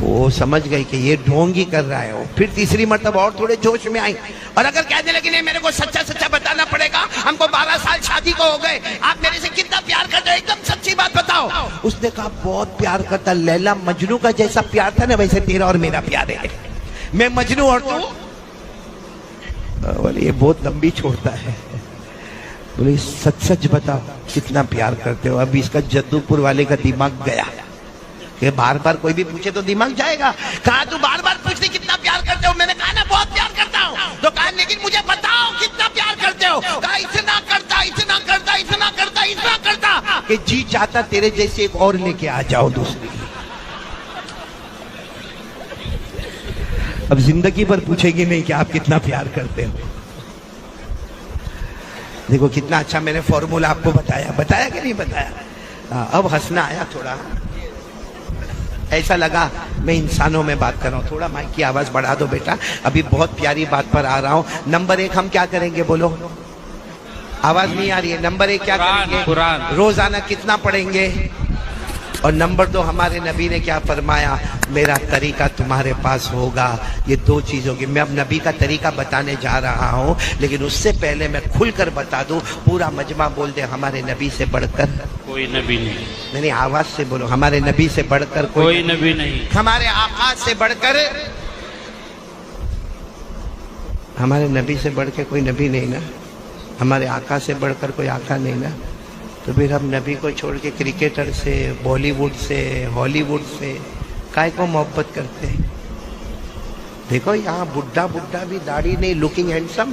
وہ سمجھ گئی کہ یہ ڈھونگی کر رہا ہے. پھر تیسری مرتبہ اور تھوڑے جوش میں آئی اور اگر کہنے لگی نہیں میرے کو سچا سچا بتانا پڑے گا، ہم کو 12 سال شادی کو ہو گئے، آپ میرے سے کتنا پیار کرتے ہو، ایک دم سچی بات بتاؤ. اس نے کہا بہت پیار کرتا. لیلا مجنو کا جیسا پیار تھا نا ویسے تیرا اور میرا پیار ہے. میں مجنو اور تو بولے یہ بہت لمبی چھوڑتا ہے. بولے سچ سچ بتاؤ کتنا پیار کرتے ہو. اب اس کا جدو پور والے کا دماغ گیا کہ بار بار کوئی بھی پوچھے تو دماغ جائے گا. کہا تو بار بار پوچھتے کتنا پیار کرتے ہو. میں نے کہا نا بہت پیار کرتا ہوں. تو کہا لیکن مجھے بتاؤ کتنا پیار کرتے ہو. کہا اتنا کرتا اتنا کرتا اتنا کرتا اتنا کرتا کہ جی چاہتا تیرے جیسے ایک اور لے کے آ جاؤ دوسری. اب زندگی پر پوچھے گی نہیں کہ آپ کتنا پیار کرتے ہو. دیکھو کتنا اچھا میں نے فارمولا آپ کو بتایا کہ نہیں بتایا. اب ہنسنا آیا تھوڑا. ایسا لگا میں انسانوں میں بات کر رہا ہوں. تھوڑا مائک کی آواز بڑھا دو بیٹا. ابھی بہت پیاری بات پر آ رہا ہوں. نمبر 1 ہم کیا کریں گے؟ بولو. آواز نہیں آ رہی ہے. نمبر 1 کیا کریں گے؟ قرآن. روزانہ کتنا پڑھیں گے؟ اور نمبر 2 ہمارے نبی نے کیا فرمایا؟ میرا طریقہ تمہارے پاس ہوگا. یہ 2 چیزوں کی میں اب نبی کا طریقہ بتانے جا رہا ہوں، لیکن اس سے پہلے میں کھل کر بتا دوں. پورا مجمع بول دے ہمارے نبی سے بڑھ کر کوئی نبی نہیں. نہیں آواز سے بولو. ہمارے نبی سے بڑھ کر کوئی نبی نہیں. ہمارے آقا سے بڑھ کر ہمارے نبی سے بڑھ کے کوئی نبی نہیں نا. ہمارے آقا سے بڑھ کر کوئی آقا نہیں نا. تو پھر ہم نبی کو چھوڑ کے کرکٹر سے، بالی ووڈ سے، ہالی ووڈ سے کائے کو محبت کرتے ہیں؟ دیکھو یہاں بڈھا بھی داڑھی نہیں، لکنگ ہینڈسم.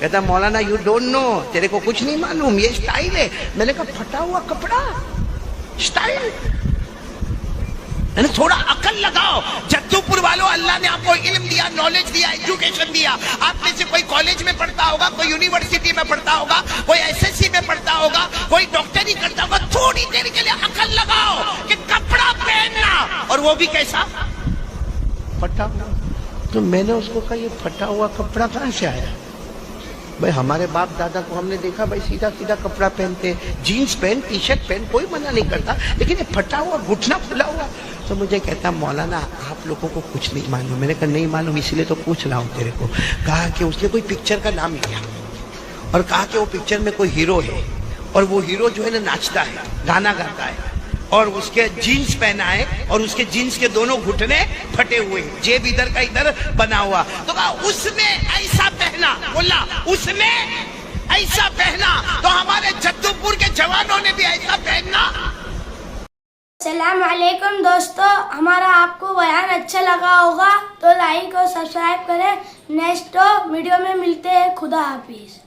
کہتا مولانا یو ڈونٹ نو, تیرے کو کچھ نہیں معلوم, یہ اسٹائل ہے. میں نے کہا پھٹا ہوا کپڑا اسٹائل؟ تھوڑا عقل لگاؤ. جدو پور والوں, اللہ نے آپ کو علم دیا, نالج دیا, ایجوکیشن دیا. آپ میں سے کوئی کالج میں پڑھتا ہوگا, کوئی یونیورسٹی میں پڑھتا ہوگا, کوئی ایس ایس سی میں پڑھتا ہوگا, کوئی ڈاکٹری کرتا ہوگا. تھوڑی دیر کے لیے عقل لگاؤ کہ کپڑا پہننا, اور وہ بھی کیسا پھٹا ہوا. تو میں نے اس کو کہا یہ پھٹا ہوا کپڑا کہاں سے آیا؟ بھائی ہمارے باپ دادا کو ہم نے دیکھا بھائی سیدھا سیدھا کپڑا پہنتے, جینس پہن, ٹی شرٹ پہن, کوئی منع نہیں کرتا, لیکن یہ پھٹا ہوا, گھٹنا پھلا ہوا. تو مجھے کہتا مولانا آپ لوگوں کو کچھ نہیں معلوم. میں نے کہا نہیں معلوم, اسی لیے تو پوچھ رہا ہوں تیرے کو. کہا کہ اس نے کوئی پکچر کا نام لیا اور کہا کہ وہ پکچر میں کوئی ہیرو ہے, اور وہ ہیرو جو ہے نا ناچتا ہے, گانا گاتا ہے, اور اس کے جینس پہنا ہے, اور اس کے جینس کے دونوں گھٹنے پھٹے ہوئے, جیب ادھر کا ادھر بنا ہوا. تو کہا اس نے ایسا پہنا, بولا اس نے ایسا پہنا, تو ہمارے جدو پور کے جوانوں نے بھی ایسا پہننا. السلام علیکم دوستو, ہمارا آپ کو بیان اچھا لگا ہوگا تو لائک اور سبسکرائب کریں. نیکسٹ ویڈیو میں ملتے ہیں. خدا حافظ.